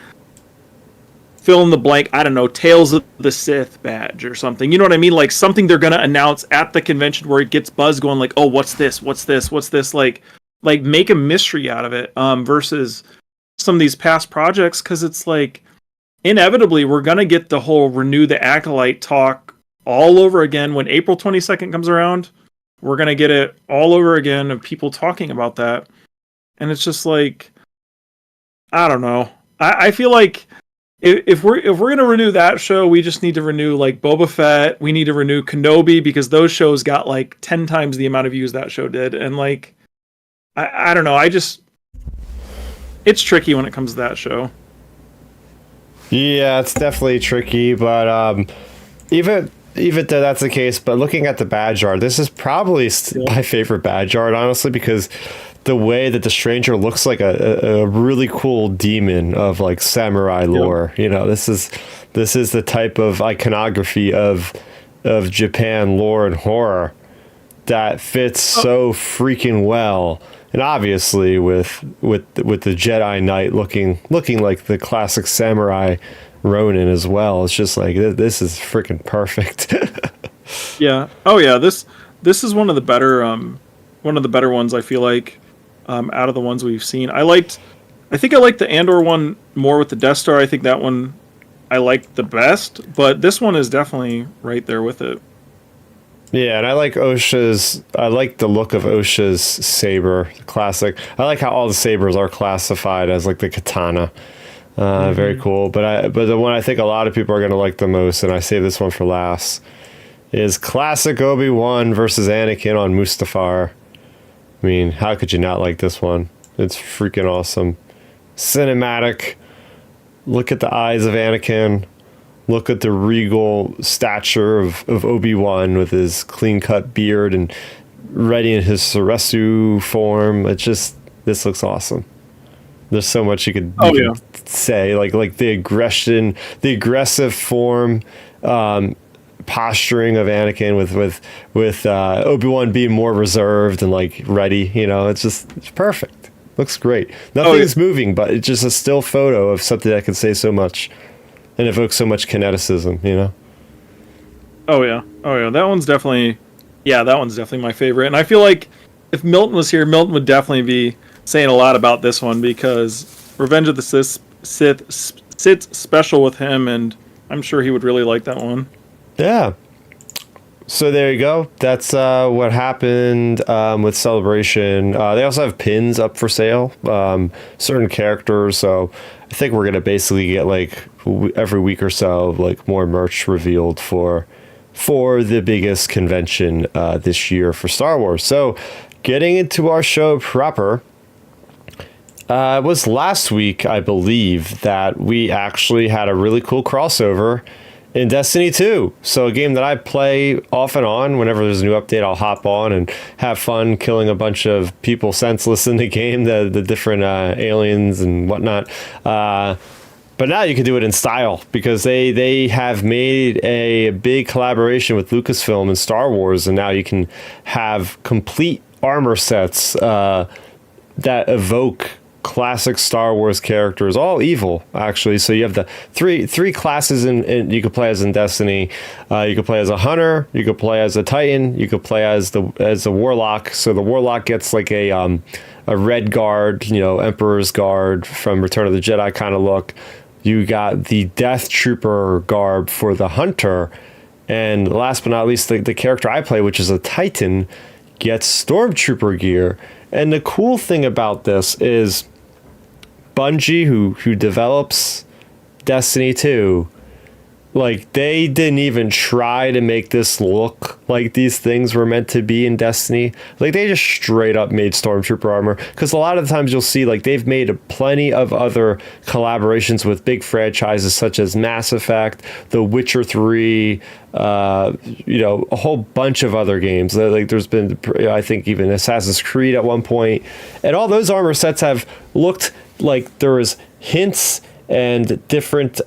fill in the blank, I don't know, Tales of the Sith badge or something. You know what I mean? Like something they're going to announce at the convention where it gets buzz going like, oh, what's this? What's this? What's this? Like make a mystery out of it versus some of these past projects, because it's like inevitably we're going to get the whole renew the Acolyte talk all over again when April 22nd comes around. We're going to get it all over again of people talking about that. And it's just like, I don't know. I feel like if we're gonna renew that show, we just need to renew like Boba Fett. We need to renew Kenobi, because those shows got like 10 times the amount of views that show did. And like, I don't know. It's tricky when it comes to that show. Yeah, it's definitely tricky, but even though that's the case, but looking at the badge art, this is probably my favorite badge art, honestly, because the way that the stranger looks like a really cool demon of like samurai lore. This is the type of iconography of Japan lore and horror that fits so freaking well. And obviously with the Jedi Knight looking like the classic samurai Ronin as well. It's just like, this is freaking perfect. Yeah. Oh yeah. This is one of the better ones, I feel like. Out of the ones we've seen, I think I liked the Andor one more with the Death Star. I think that one I liked the best, but this one is definitely right there with it. Yeah, and I like the look of Osha's saber, the classic. I like how all the sabers are classified as like the katana. Very cool. But the one I think a lot of people are going to like the most, and I save this one for last, is classic Obi-Wan versus Anakin on Mustafar. I mean, how could you not like this one? It's freaking awesome. Cinematic. Look at the eyes of Anakin. Look at the regal stature of Obi-Wan with his clean-cut beard and ready in his Ceresu form. This looks awesome. There's so much you could say. Like the aggression, the aggressive form, posturing of Anakin with Obi-Wan being more reserved and like ready, it's perfect. Looks great. Nothing is moving, but it's just a still photo of something that can say so much and evokes so much kineticism, Oh yeah. That one's definitely my favorite. And I feel like if Milton was here, Milton would definitely be saying a lot about this one, because Revenge of the Sith sits special with him, and I'm sure he would really like that one. Yeah. So there you go. That's what happened with Celebration. They also have pins up for sale, certain characters. So I think we're gonna basically get like every week or so, like more merch revealed for the biggest convention this year for Star Wars. So getting into our show proper. It was last week, I believe, that we actually had a really cool crossover in Destiny 2. So a game that I play off and on. Whenever there's a new update, I'll hop on and have fun killing a bunch of people senseless in the game, the different aliens and whatnot. But now you can do it in style because they have made a big collaboration with Lucasfilm and Star Wars, and now you can have complete armor sets that evoke classic Star Wars characters, all evil actually. So you have the three classes in you could play as in Destiny. You could play as a hunter, you could play as a titan, you could play as a warlock. So the warlock gets like a red guard, Emperor's guard from Return of the Jedi kind of look. You got the Death Trooper garb for the hunter, and last but not least, the character I play, which is a titan, gets Stormtrooper gear. And the cool thing about this is Bungie, who develops Destiny 2, like they didn't even try to make this look like these things were meant to be in Destiny. Like they just straight up made Stormtrooper armor, because a lot of the times you'll see like they've made plenty of other collaborations with big franchises such as Mass Effect, The Witcher 3, a whole bunch of other games. Like there's been, I think, even Assassin's Creed at one point, and all those armor sets have looked like there was hints and different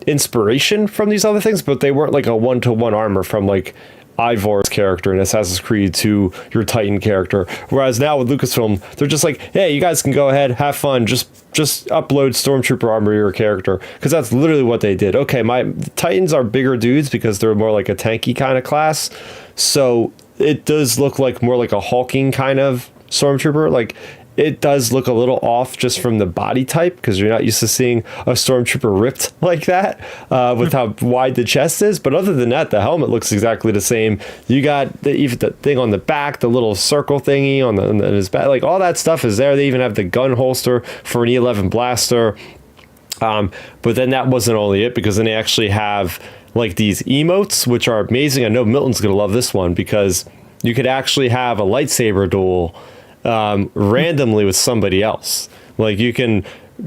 inspiration from these other things, but they weren't like a one-to-one armor from like Ivor's character in Assassin's Creed to your Titan character. Whereas now with Lucasfilm, they're just like, hey, you guys can go ahead, have fun, just upload Stormtrooper armor to your character, because that's literally what they did. Okay, my Titans are bigger dudes because they're more like a tanky kind of class, so it does look like more like a hulking kind of Stormtrooper. Like it does look a little off just from the body type, because you're not used to seeing a Stormtrooper ripped like that with how wide the chest is. But other than that, the helmet looks exactly the same. You got even the thing on the back, the little circle thingy on his back, like all that stuff is there. They even have the gun holster for an E11 blaster. But then that wasn't only it, because then they actually have like these emotes, which are amazing. I know Milton's going to love this one, because you could actually have a lightsaber duel randomly with somebody else. Like you can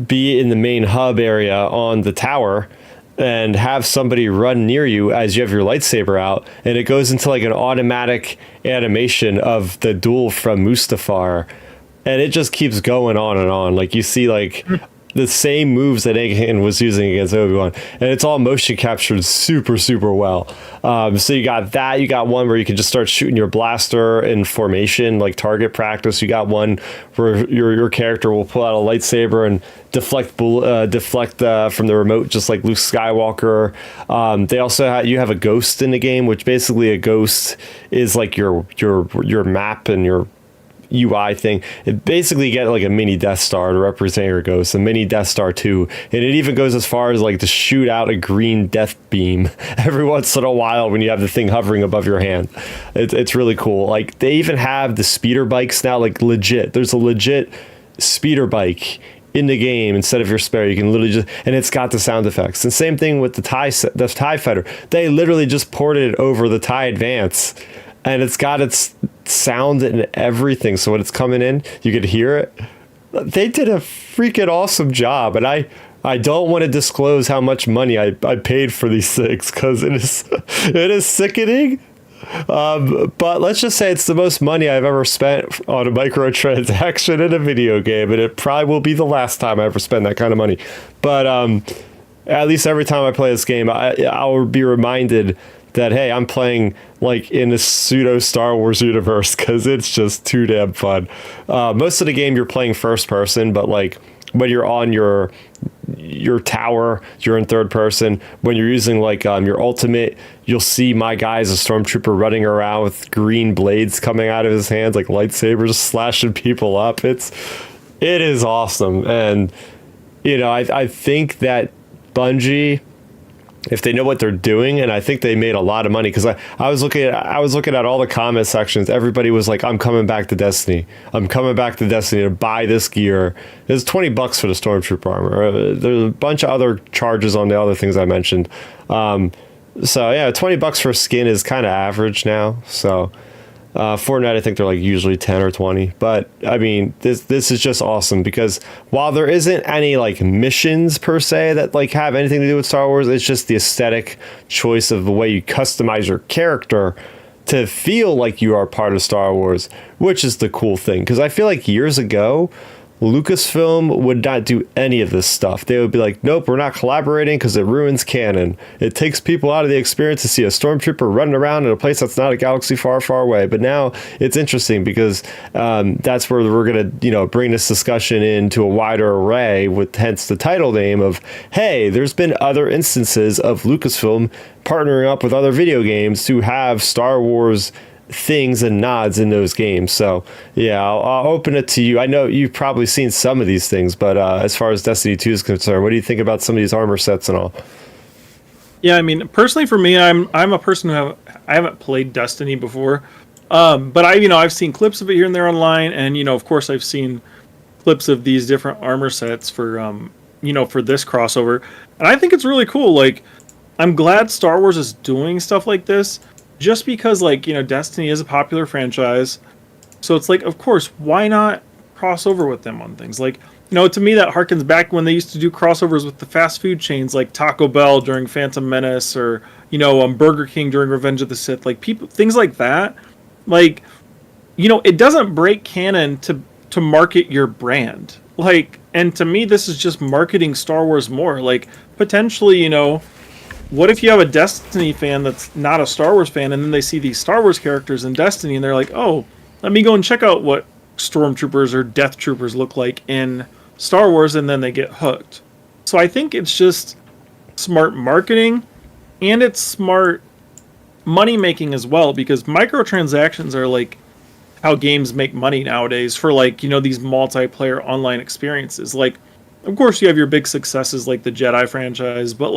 be in the main hub area on the tower and have somebody run near you as you have your lightsaber out, and it goes into like an automatic animation of the duel from Mustafar, and it just keeps going on and on. Like you see like the same moves that Anakin was using against Obi-Wan, and it's all motion captured super, super well. So you got that. You got one where you can just start shooting your blaster in formation, like target practice. You got one where your character will pull out a lightsaber and deflect from the remote, just like Luke Skywalker. They also you have a ghost in the game, which basically a ghost is like your map and your UI thing. It basically get like a mini Death Star to represent your ghost, a mini Death Star 2, and it even goes as far as like to shoot out a green death beam every once in a while when you have the thing hovering above your hand. It's really cool. Like they even have the speeder bikes now, like legit. There's a legit speeder bike in the game instead of your spare. You can literally just, and it's got the sound effects. And same thing with the TIE Fighter. They literally just ported it over the TIE Advance, and it's got its sound and everything. So when it's coming in, you could hear it. They did a freaking awesome job. And I don't want to disclose how much money I paid for these things, because it is sickening. But let's just say it's the most money I've ever spent on a microtransaction in a video game. And it probably will be the last time I ever spend that kind of money. But at least every time I play this game, I'll be reminded that, hey, I'm playing like in a pseudo Star Wars universe, because it's just too damn fun. Most of the game you're playing first person, but like when you're on your tower, you're in third person. When you're using like your ultimate, you'll see my guy as a stormtrooper running around with green blades coming out of his hands, like lightsabers, slashing people up. It is awesome. And I think that Bungie if they know what they're doing, and I think they made a lot of money because I was looking at all the comment sections. Everybody was like, I'm coming back to Destiny. I'm coming back to Destiny to buy this gear. It's $20 for the Stormtrooper armor. There's a bunch of other charges on the other things I mentioned. So yeah, $20 for a skin is kind of average now. So Fortnite, I think they're like usually 10 or 20. But I mean, this is just awesome because while there isn't any like missions per se that like have anything to do with Star Wars, it's just the aesthetic choice of the way you customize your character to feel like you are part of Star Wars, which is the cool thing. Because I feel like years ago, Lucasfilm would not do any of this stuff. They would be like, nope, we're not collaborating because it ruins canon. It takes people out of the experience to see a stormtrooper running around in a place that's not a galaxy far, far away. But now it's interesting because that's where we're going to, bring this discussion into a wider array with hence the title name of, hey, there's been other instances of Lucasfilm partnering up with other video games to have Star Wars things and nods in those games. So yeah, I'll open it to you. I know you've probably seen some of these things, but as far as Destiny 2 is concerned, what do you think about some of these armor sets and all? Yeah, I mean, personally for me, I'm a person who I haven't played Destiny before, but I've seen clips of it here and there online, and of course I've seen clips of these different armor sets for for this crossover, and I think it's really cool. Like, I'm glad Star Wars is doing stuff like this. Just because, Destiny is a popular franchise, so it's like, of course, why not cross over with them on things? Like, to me, that harkens back when they used to do crossovers with the fast food chains, like Taco Bell during Phantom Menace, or Burger King during Revenge of the Sith. Like things like that. Like, it doesn't break canon to market your brand. Like, and to me, this is just marketing Star Wars more. Like, potentially, what if you have a Destiny fan that's not a Star Wars fan, and then they see these Star Wars characters in Destiny, and they're like, oh, let me go and check out what Stormtroopers or Death Troopers look like in Star Wars, and then they get hooked. So I think it's just smart marketing, and it's smart money making as well, because microtransactions are like how games make money nowadays for these multiplayer online experiences. Like, of course, you have your big successes like the Jedi franchise, but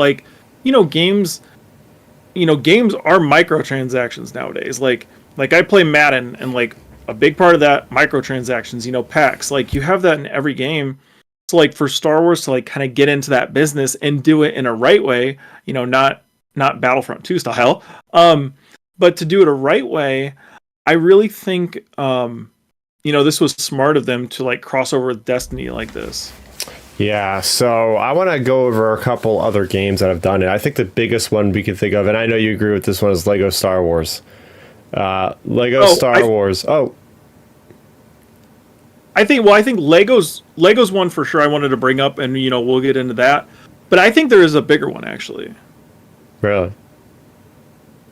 games are microtransactions nowadays. Like I play Madden, and a big part of that microtransactions, packs. Like, you have that in every game. So for Star Wars to kind of get into that business and do it in a right way, not Battlefront 2 style, but to do it a right way, I really think this was smart of them to cross over with Destiny like this. Yeah, so I want to go over a couple other games that have done it. I think the biggest one we can think of, and I know you agree with this one, is Lego Star Wars. Star Wars. Oh, I think Lego's one for sure I wanted to bring up, and we'll get into that. But I think there is a bigger one, actually. Really?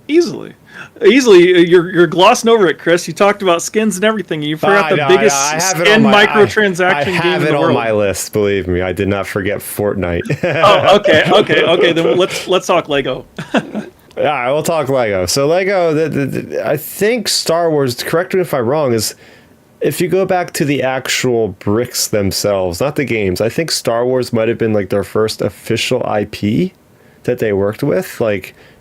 Easily, you're glossing over it, Chris. You talked about skins and everything. You forgot the biggest skin microtransaction game in the world. I have it on my list. Believe me, I did not forget Fortnite. Oh, okay. Then let's talk Lego. All right, we'll talk Lego. So Lego, I think Star Wars. Correct me if I'm wrong. Is if you go back to the actual bricks themselves, not the games. I think Star Wars might have been their first official IP that they worked with,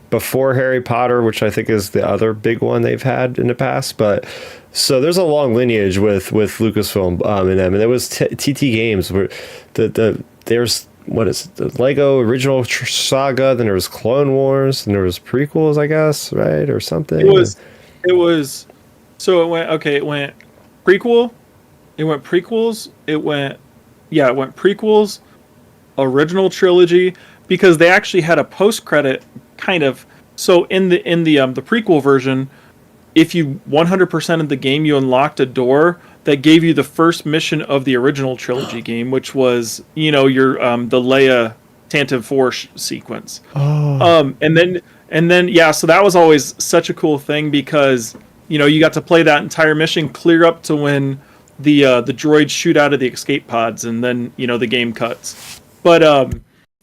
before Harry Potter, which I think is the other big one they've had in the past. But so there's a long lineage with Lucasfilm in them, and there was TT Games where there's what is it, the Lego original saga, then there was Clone Wars, and there was prequels, I guess, right, or something. It was so it went prequel, it went prequels, it went prequels, original trilogy, because they actually had a post credit kind of. So in the prequel version, if you 100% of the game, you unlocked a door that gave you the first mission of the original trilogy game, which was your the Leia Tantive 4 sequence. Oh. And then so that was always such a cool thing, because you got to play that entire mission clear up to when the droids shoot out of the escape pods, and then the game cuts. But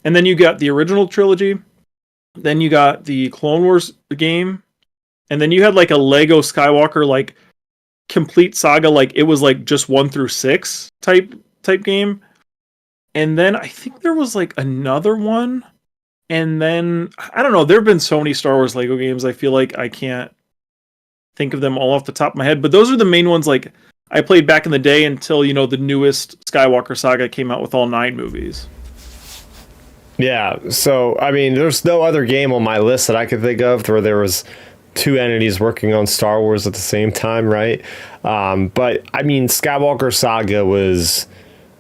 and then you got the original trilogy. Then you got the Clone Wars game, and then you had a Lego Skywalker complete saga, it was just 1 through 6 type game. And then I think there was another one, And then I don't know, there have been so many Star Wars Lego games. I feel like I can't think of them all off the top of my head, but those are the main ones like I played back in the day until, the newest Skywalker saga came out with all 9 movies. Yeah, so I mean, there's no other game on my list that I could think of where there was two entities working on Star Wars at the same time, right? But I mean, Skywalker Saga was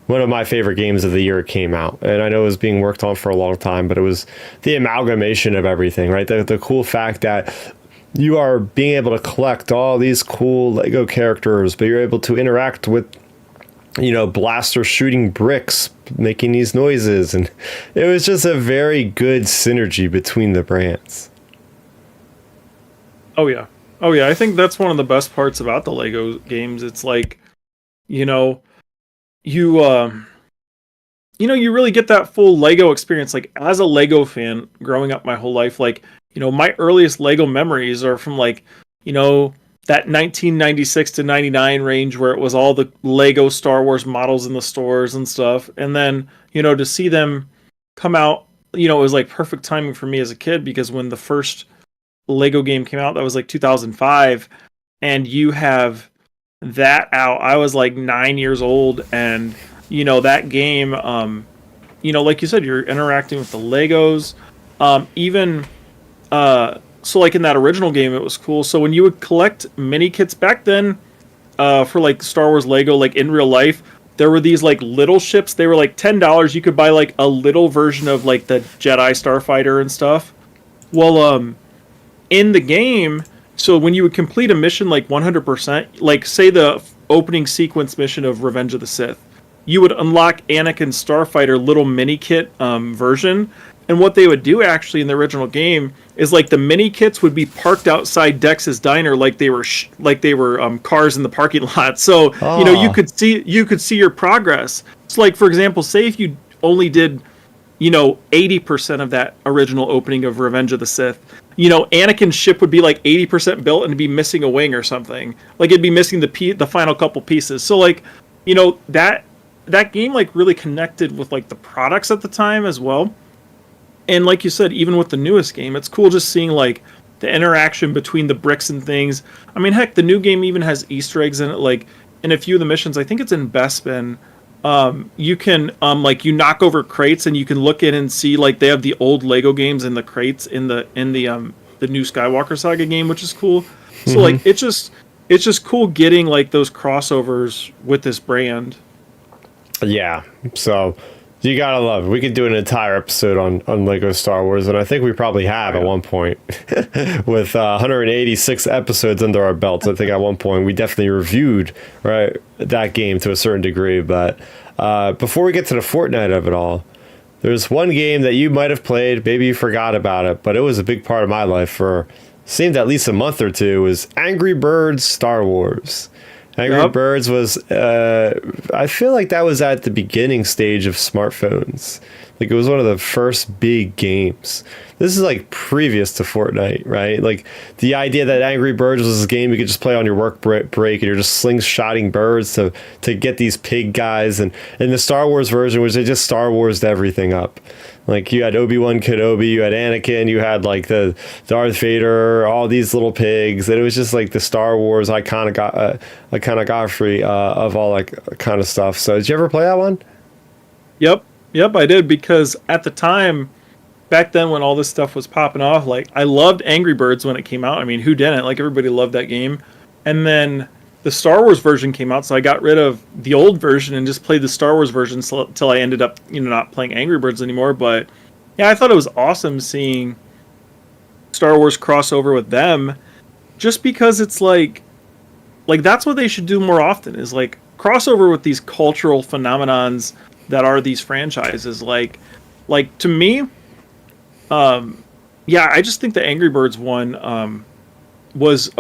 one of my favorite games of the year it came out, and I know it was being worked on for a long time, but it was the amalgamation of everything, right? The cool fact that you are being able to collect all these cool Lego characters, but you're able to interact with blasters shooting bricks, making these noises, and it was just a very good synergy between the brands. Oh yeah. Oh yeah, I think that's one of the best parts about the Lego games. It's like, you know, you you really get that full Lego experience. Like as a Lego fan growing up my whole life, like, my earliest Lego memories are from like, that 1996 to 99 range where it was all the Lego Star Wars models in the stores and stuff. And then, to see them come out, it was like perfect timing for me as a kid because when the first Lego game came out, that was like 2005, and you have that out. I was like 9 years old, and that game, like you said, you're interacting with the Legos. Even so, like in that original game, it was cool. So when you would collect mini kits back then, for like Star Wars Lego, like in real life, there were these like little ships. They were like $10. You could buy like a little version of like the Jedi Starfighter and stuff. Well, in the game, so when you would complete a mission like 100%, like say the opening sequence mission of Revenge of the Sith, you would unlock Anakin's Starfighter little mini kit version. And what they would do actually in the original game is like the mini kits would be parked outside Dex's diner like they were cars in the parking lot. So you could see your progress. So like for example, say if you only did 80% of that original opening of Revenge of the Sith, Anakin's ship would be like 80% built and it'd be missing a wing or something. Like it'd be missing the final couple pieces. So like, that game like really connected with like the products at the time as well. And like you said, even with the newest game, it's cool just seeing like the interaction between the bricks and things. I mean, heck, the new game even has Easter eggs in it. Like in a few of the missions, I think it's in Bespin. You can like you knock over crates and you can look in and see like they have the old Lego games in the crates in the new Skywalker Saga game, which is cool. So like it's just cool getting like those crossovers with this brand. Yeah, so you gotta love it. We could do an entire episode on Lego Star Wars, and I think we probably have at one point. With 186 episodes under our belts, I think at one point we definitely reviewed that game to a certain degree. But before we get to the Fortnite of it all, there's one game that you might have played, maybe you forgot about it, but it was a big part of my life for seemed at least a month or two, was Angry Birds Star Wars. Angry Birds was, I feel like that was at the beginning stage of smartphones. Like it was one of the first big games. This is like previous to Fortnite, right? Like the idea that Angry Birds was a game you could just play on your work break and you're just slingshotting birds to get these pig guys. And in the Star Wars version, which they just Star Wars'd everything up. Like you had Obi-Wan Kenobi, you had Anakin, you had like the Darth Vader, all these little pigs, and it was just like the Star Wars iconography of all like kind of stuff. So did you ever play that one? Yep, I did, because at the time, back then when all this stuff was popping off, like I loved Angry Birds when it came out. I mean, who didn't? Like everybody loved that game. And then the Star Wars version came out, so I got rid of the old version and just played the Star Wars version till I ended up, not playing Angry Birds anymore. But yeah, I thought it was awesome seeing Star Wars crossover with them, just because it's like that's what they should do more often, is like crossover with these cultural phenomenons that are these franchises. Like to me, yeah, I just think the Angry Birds one was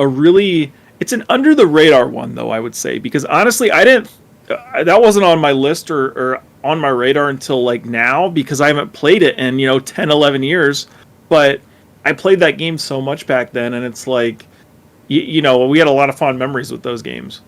it's an under the radar one, though, I would say, because honestly, that wasn't on my list or on my radar until like now, because I haven't played it in 10, 11 years. But I played that game so much back then, and it's like we had a lot of fond memories with those games.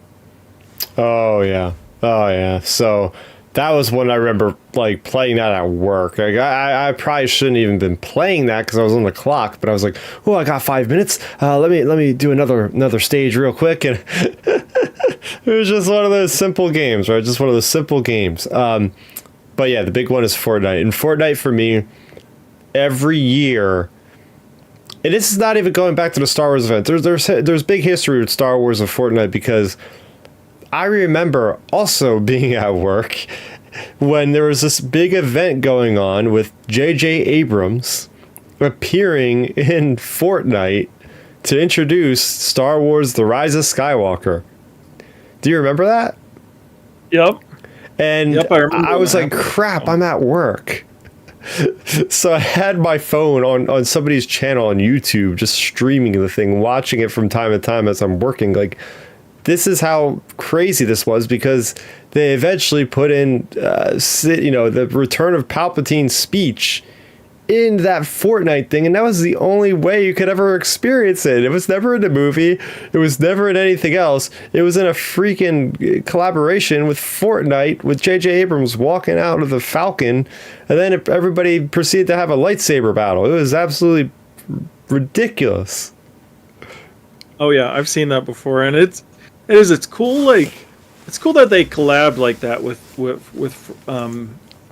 Oh yeah. So That was when I remember like playing that at work. Like, I probably shouldn't even been playing that because I was on the clock. But I was like, oh, I got 5 minutes. Let me do another stage real quick. And it was just one of those simple games, right? Just one of those simple games. But yeah, the big one is Fortnite. And Fortnite for me, every year. And this is not even going back to the Star Wars event. There's big history with Star Wars and Fortnite because I remember also being at work when there was this big event going on with J.J. Abrams appearing in Fortnite to introduce Star Wars: The Rise of Skywalker. Do you remember that? Yep. And yep, I was like, crap, I'm at work. So I had my phone on somebody's channel on YouTube, just streaming the thing, watching it from time to time as I'm working. Like, this is how crazy this was because they eventually put in, the Return of Palpatine's speech in that Fortnite thing, and that was the only way you could ever experience it. It was never in the movie. It was never in anything else. It was in a freaking collaboration with Fortnite, with J.J. Abrams walking out of the Falcon, and then everybody proceeded to have a lightsaber battle. It was absolutely ridiculous. Oh yeah, I've seen that before, and it's cool. Like, it's cool that they collabed like that with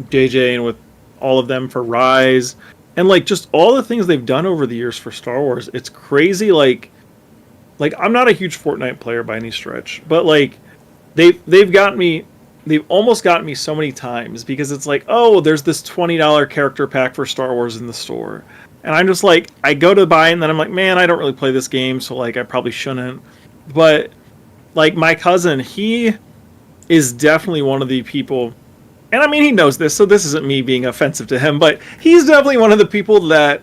JJ and with all of them for Rise, and like just all the things they've done over the years for Star Wars. It's crazy. Like I'm not a huge Fortnite player by any stretch, but like they've got me. They've almost gotten me so many times because it's like, oh, there's this $20 character pack for Star Wars in the store, and I'm just like, I go to buy it, and then I'm like, man, I don't really play this game, so like I probably shouldn't. But like my cousin, he is definitely one of the people, and I mean he knows this, so this isn't me being offensive to him, but he's definitely one of the people that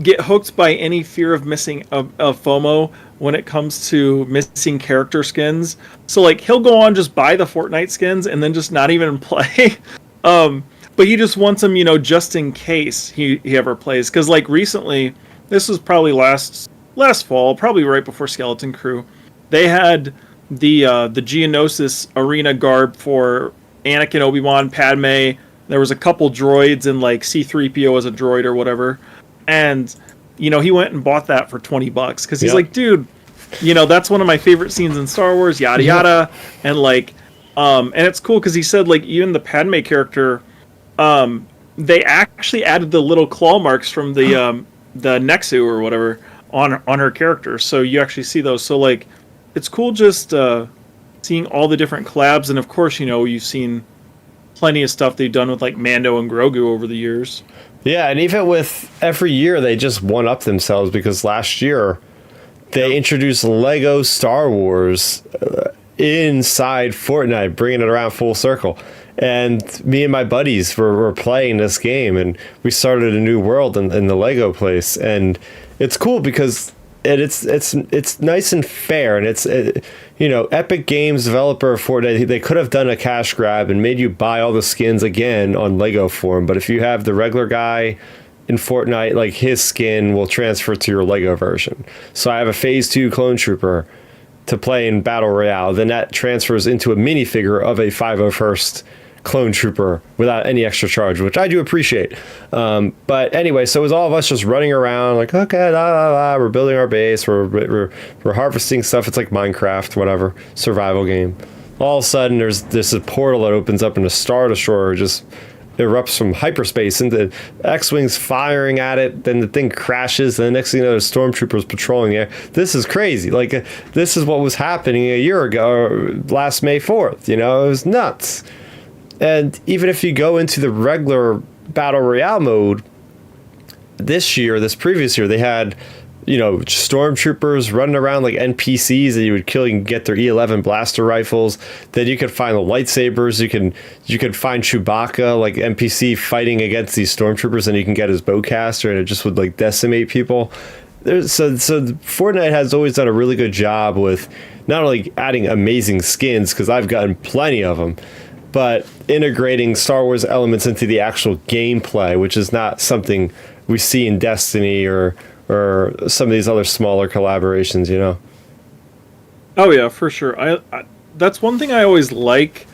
get hooked by any fear of missing of FOMO when it comes to missing character skins. So like he'll go on just buy the Fortnite skins and then just not even play. But he just wants them, just in case he ever plays. Because like recently, this was probably last fall, probably right before Skeleton Crew, they had the Geonosis arena garb for Anakin, Obi-Wan, Padme. There was a couple droids, and like C-3PO as a droid or whatever. And he went and bought that for $20 because he's like, dude, that's one of my favorite scenes in Star Wars, yada yada. And like and it's cool because he said like even the Padme character, they actually added the little claw marks from the Nexu or whatever on her character, so you actually see those. So like it's cool just seeing all the different collabs, and of course you've seen plenty of stuff they've done with like Mando and Grogu over the years. Yeah, and even with every year they just one up themselves because last year they introduced Lego Star Wars inside Fortnite, bringing it around full circle. And me and my buddies were playing this game, and we started a new world in the Lego place. And it's cool because it's nice and fair, and it's Epic Games, developer of Fortnite, they could have done a cash grab and made you buy all the skins again on Lego form. But if you have the regular guy in Fortnite, like his skin will transfer to your Lego version. So I have a Phase 2 Clone Trooper to play in Battle Royale. Then that transfers into a minifigure of a 501st Clone Trooper without any extra charge, which I do appreciate. But anyway, so it was all of us just running around like, okay, we're building our base, we're harvesting stuff. It's like Minecraft, whatever, survival game. All of a sudden, there's this portal that opens up and a Star Destroyer just erupts from hyperspace, and the X-Wing's firing at it, then the thing crashes, and the next thing you know, there's stormtroopers patrolling the air. This is crazy. Like, this is what was happening a year ago, or last May 4th, it was nuts. And even if you go into the regular Battle Royale mode, this previous year, they had, stormtroopers running around like NPCs that you would kill. You can get their E11 blaster rifles. Then you could find the lightsabers. You could find Chewbacca, like NPC, fighting against these stormtroopers, and you can get his bowcaster, and it just would like decimate people. So Fortnite has always done a really good job with not only adding amazing skins, because I've gotten plenty of them, but integrating Star Wars elements into the actual gameplay, which is not something we see in Destiny or some of these other smaller collaborations, Oh yeah, for sure. I that's one thing I always like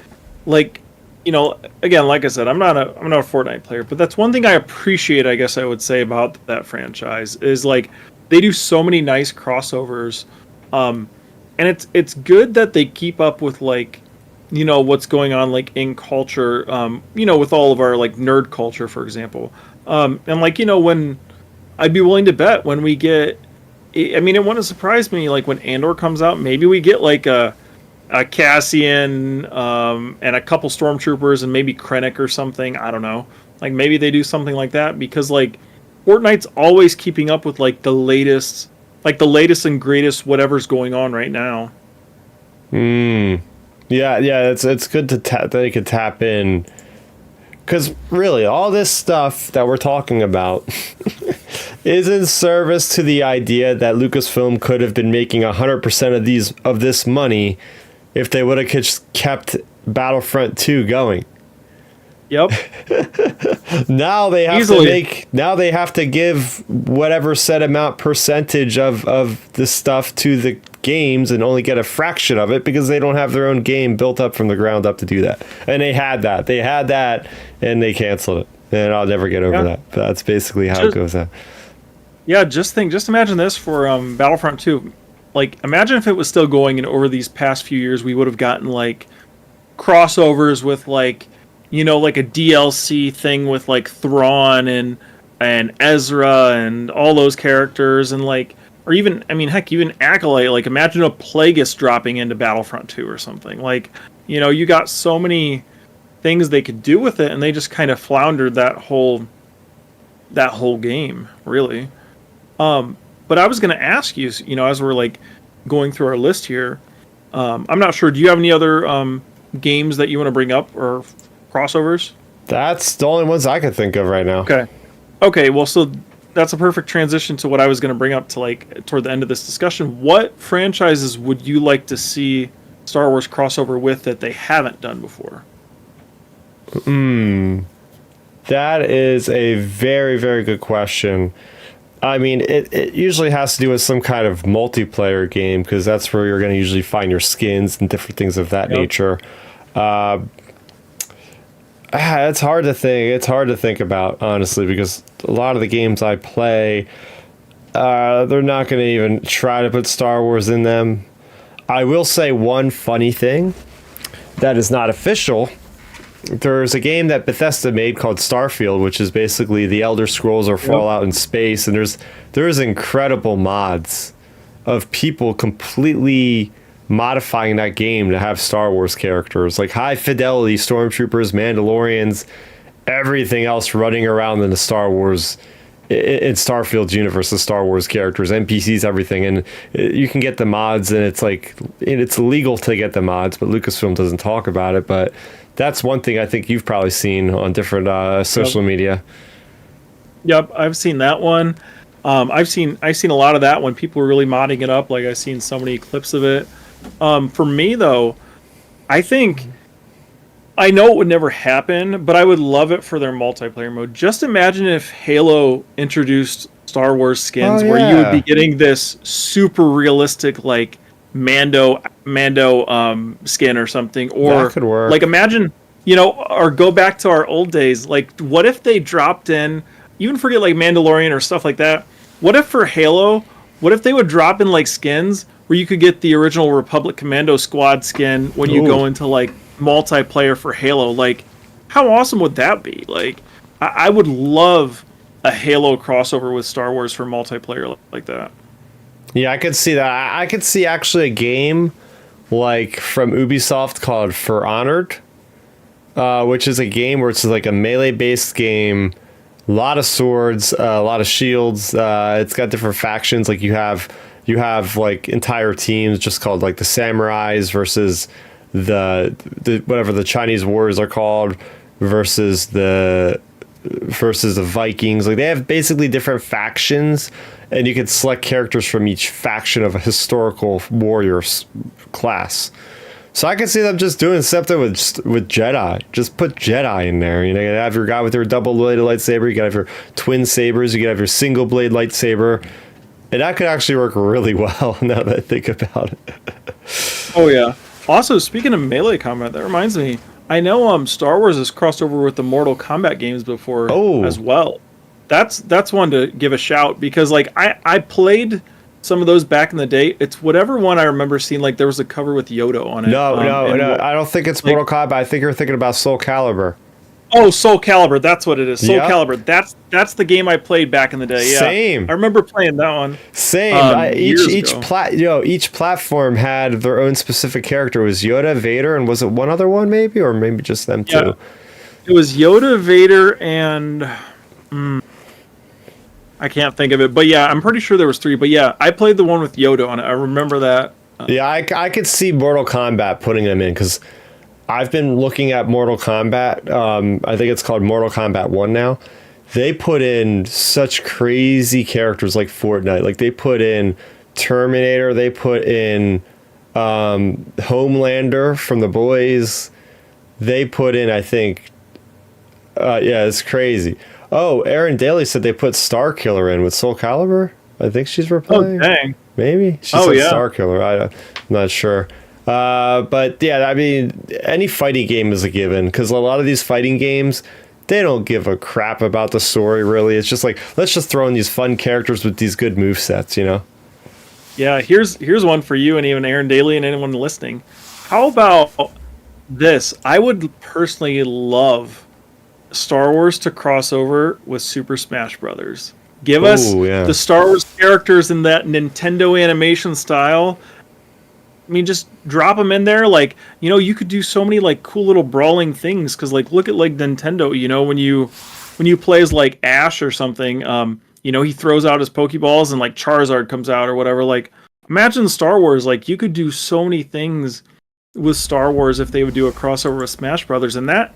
again, like I said, I'm not a Fortnite player, but that's one thing I appreciate, I guess I would say, about that franchise is like they do so many nice crossovers. And it's good that they keep up with like what's going on like in culture, with all of our like nerd culture, for example. And like when I'd be willing to bet when we get, I mean, it wouldn't surprise me like when Andor comes out, maybe we get like a Cassian, and a couple stormtroopers and maybe Krennic or something. I don't know. Like maybe they do something like that because like Fortnite's always keeping up with like the latest and greatest whatever's going on right now. Yeah, it's good that they could tap in, because really all this stuff that we're talking about is in service to the idea that Lucasfilm could have been making 100% of this money if they would have just kept Battlefront 2 going. Yep. Now they have Easily. now they have to give whatever set amount percentage of the stuff to the games and only get a fraction of it because they don't have their own game built up from the ground up to do that. And they had that and they canceled it. And I'll never get over that. But that's basically how it goes out. Yeah, just imagine this for Battlefront 2. Like imagine if it was still going and over these past few years we would have gotten like crossovers with like like a DLC thing with like Thrawn and Ezra and all those characters and like, or even, I mean, heck, even Acolyte. Like imagine a Plagueis dropping into Battlefront 2 or something. Like, you got so many things they could do with it, and they just kind of floundered that whole game, really. But I was going to ask you, as we're like going through our list here, I'm not sure. Do you have any other games that you want to bring up or crossovers? That's the only ones I could think of right now. Okay. Well, so that's a perfect transition to what I was going to bring up to like toward the end of this discussion. What franchises would you like to see Star Wars crossover with that they haven't done before? That is a very, very good question. I mean, it usually has to do with some kind of multiplayer game because that's where you're going to usually find your skins and different things of that nature. It's hard to think. It's hard to think about, honestly, because a lot of the games I play, they're not going to even try to put Star Wars in them. I will say one funny thing that is not official. There's a game that Bethesda made called Starfield, which is basically the Elder Scrolls or Fallout in space, and there's incredible mods of people completely modifying that game to have Star Wars characters, like high fidelity stormtroopers, Mandalorians, everything else running around in the Star Wars in Starfield's universe, the Star Wars characters, NPCs, everything, and you can get the mods, and it's like it's illegal to get the mods, but Lucasfilm doesn't talk about it. But that's one thing I think you've probably seen on different social media. Yep, I've seen that one. I've seen a lot of that when people were really modding it up. Like I've seen so many clips of it. For me though, I think I know it would never happen, but I would love it for their multiplayer mode. Just imagine if Halo introduced Star Wars skins where you would be getting this super realistic like Mando skin or something, or that could work. Like imagine, or go back to our old days. Like what if they dropped in, even forget like Mandalorian or stuff like that. What if for Halo, what if they would drop in like skins where you could get the original Republic Commando Squad skin when you go into like multiplayer for Halo? Like how awesome would that be? Like I would love a Halo crossover with Star Wars for multiplayer like that. Yeah, I could see that. I could see actually a game like from Ubisoft called For Honored, which is a game where it's like a melee-based game, a lot of swords, a lot of shields. It's got different factions. Like you have like entire teams just called like the samurais versus the whatever the Chinese warriors are called versus the Vikings. Like they have basically different factions, and you can select characters from each faction of a historical warriors class. So I can see them just doing something with Jedi. Just put Jedi in there. You know, you have your guy with your double-bladed lightsaber. You can have your twin sabers. You can have your single-blade lightsaber. And that could actually work really well now that I think about it. Oh, yeah. Also, speaking of melee combat, that reminds me, I know Star Wars has crossed over with the Mortal Kombat games before as well. That's one to give a shout because like I played some of those back in the day. It's whatever one I remember seeing, like there was a cover with Yoda on it. No, I don't think it's Mortal Kombat. I think you're thinking about Soul Calibur. Oh, Soul Calibur, that's what it is. Soul Calibur. That's the game I played back in the day. Yeah. Same. I remember playing that one. Same. Each platform had their own specific character. It was Yoda, Vader, and was it one other one maybe, or maybe just them two? It was Yoda, Vader, and I can't think of it. But yeah, I'm pretty sure there was 3. But yeah, I played the one with Yoda on it. I remember that. Yeah, I could see Mortal Kombat putting them in because I've been looking at Mortal Kombat. I think it's called Mortal Kombat 1 now. They put in such crazy characters like Fortnite. Like they put in Terminator. They put in Homelander from The Boys. They put in, I think, it's crazy. Oh, Aaron Daly said they put Star Killer in with Soul Calibur. I think she's replying. Oh, dang. Maybe she said Star Killer. I'm not sure. But yeah, I mean, any fighting game is a given because a lot of these fighting games, they don't give a crap about the story really. It's just like, let's just throw in these fun characters with these good movesets, you know? Yeah, here's one for you and even Aaron Daly and anyone listening. How about this? I would personally love Star Wars to cross over with Super Smash Brothers. Give us the Star Wars characters in that Nintendo animation style. I mean, just drop them in there. Like, you know, you could do so many like cool little brawling things. Because like, look at like Nintendo. You know, when you play as like Ash or something, you know, he throws out his Pokeballs and like Charizard comes out or whatever. Like, imagine Star Wars. Like, you could do so many things with Star Wars if they would do a crossover with Smash Brothers. And that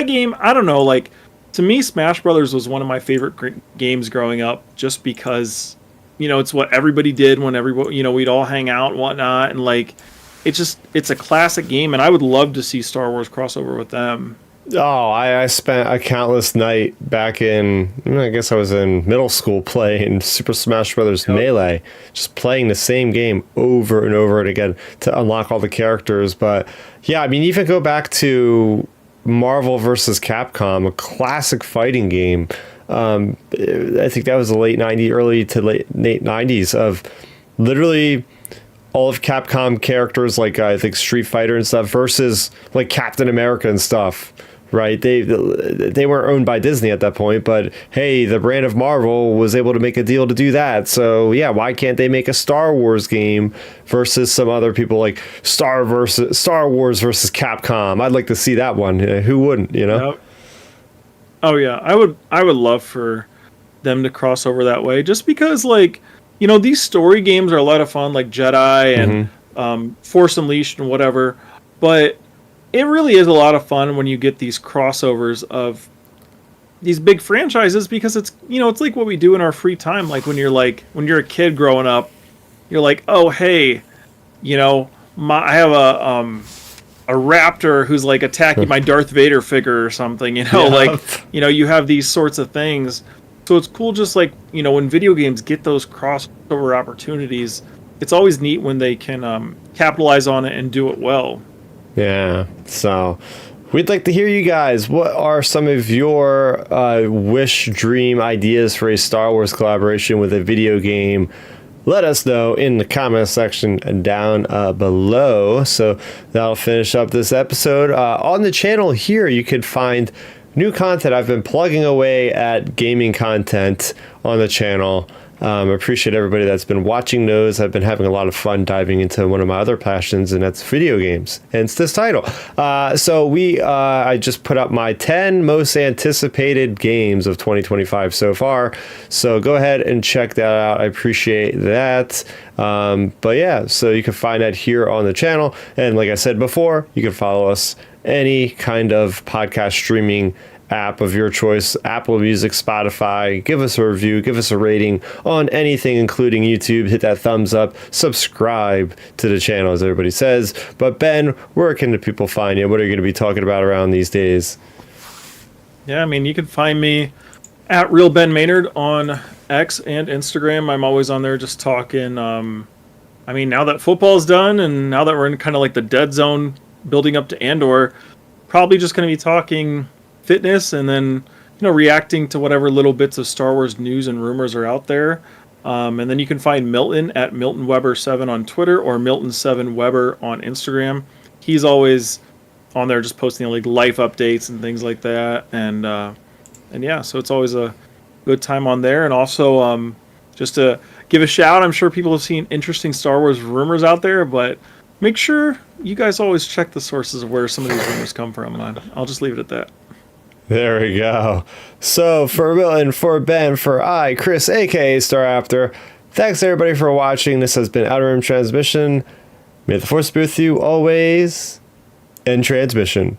game, I don't know. Like, to me, Smash Brothers was one of my favorite games growing up, just because, you know, it's what everybody did when we'd all hang out and whatnot, and like, it's a classic game, and I would love to see Star Wars crossover with them. Oh, I spent a countless night back in, I guess I was in middle school playing Super Smash Brothers Melee, just playing the same game over and over and again to unlock all the characters. But yeah, I mean, even go back to Marvel vs. Capcom, a classic fighting game. I think that was the late 90s, early to late 90s of literally all of Capcom characters, like I think Street Fighter and stuff, versus like Captain America and stuff. Right, they weren't owned by Disney at that point, but hey, the brand of Marvel was able to make a deal to do that. So yeah, why can't they make a Star Wars game versus some other people, like Star Wars versus Capcom? I'd like to see that one. Who wouldn't, you know? Yep. Oh yeah, I would love for them to cross over that way, just because, like, you know, these story games are a lot of fun, like Jedi and Force Unleashed and whatever, but it really is a lot of fun when you get these crossovers of these big franchises, because it's, you know, it's like what we do in our free time. Like when you're a kid growing up, you're like, oh hey, you know, I have a raptor who's like attacking my Darth Vader figure or something, you know, like, you know, you have these sorts of things. So it's cool, just like, you know, when video games get those crossover opportunities, it's always neat when they can capitalize on it and do it well. Yeah, so we'd like to hear you guys. What are some of your wish dream ideas for a Star Wars collaboration with a video game? Let us know in the comment section down below. So that'll finish up this episode. On the channel here, you can find new content. I've been plugging away at gaming content on the channel. Appreciate everybody that's been watching those. I've been having a lot of fun diving into one of my other passions, and that's video games, hence this title. I just put up my 10 most anticipated games of 2025 so far. So go ahead and check that out. I appreciate that. But yeah, so you can find that here on the channel. And like I said before, you can follow us any kind of podcast streaming app of your choice, Apple Music, Spotify. Give us a review, give us a rating on anything, including YouTube. Hit that thumbs up, subscribe to the channel, as everybody says. But Ben, where can the people find you? What are you going to be talking about around these days? Yeah, I mean, you can find me at Real Ben Maynard on X and Instagram. I'm always on there just talking. I mean, now that football's done and now that we're in kind of like the dead zone building up to Andor, probably just going to be talking fitness and then reacting to whatever little bits of Star Wars news and rumors are out there. And then you can find Milton at MiltonWeber7 on Twitter or Milton7Weber on Instagram. He's always on there just posting like life updates and things like that. And yeah, so it's always a good time on there. And also just to give a shout, I'm sure people have seen interesting Star Wars rumors out there, but make sure you guys always check the sources of where some of these rumors come from. And I'll just leave it at that. There we go. So for Milton, for Ben, for I, Chris, aka Star After, thanks everybody for watching. This has been Outer Rim Transmission. May the Force be with you always. End transmission.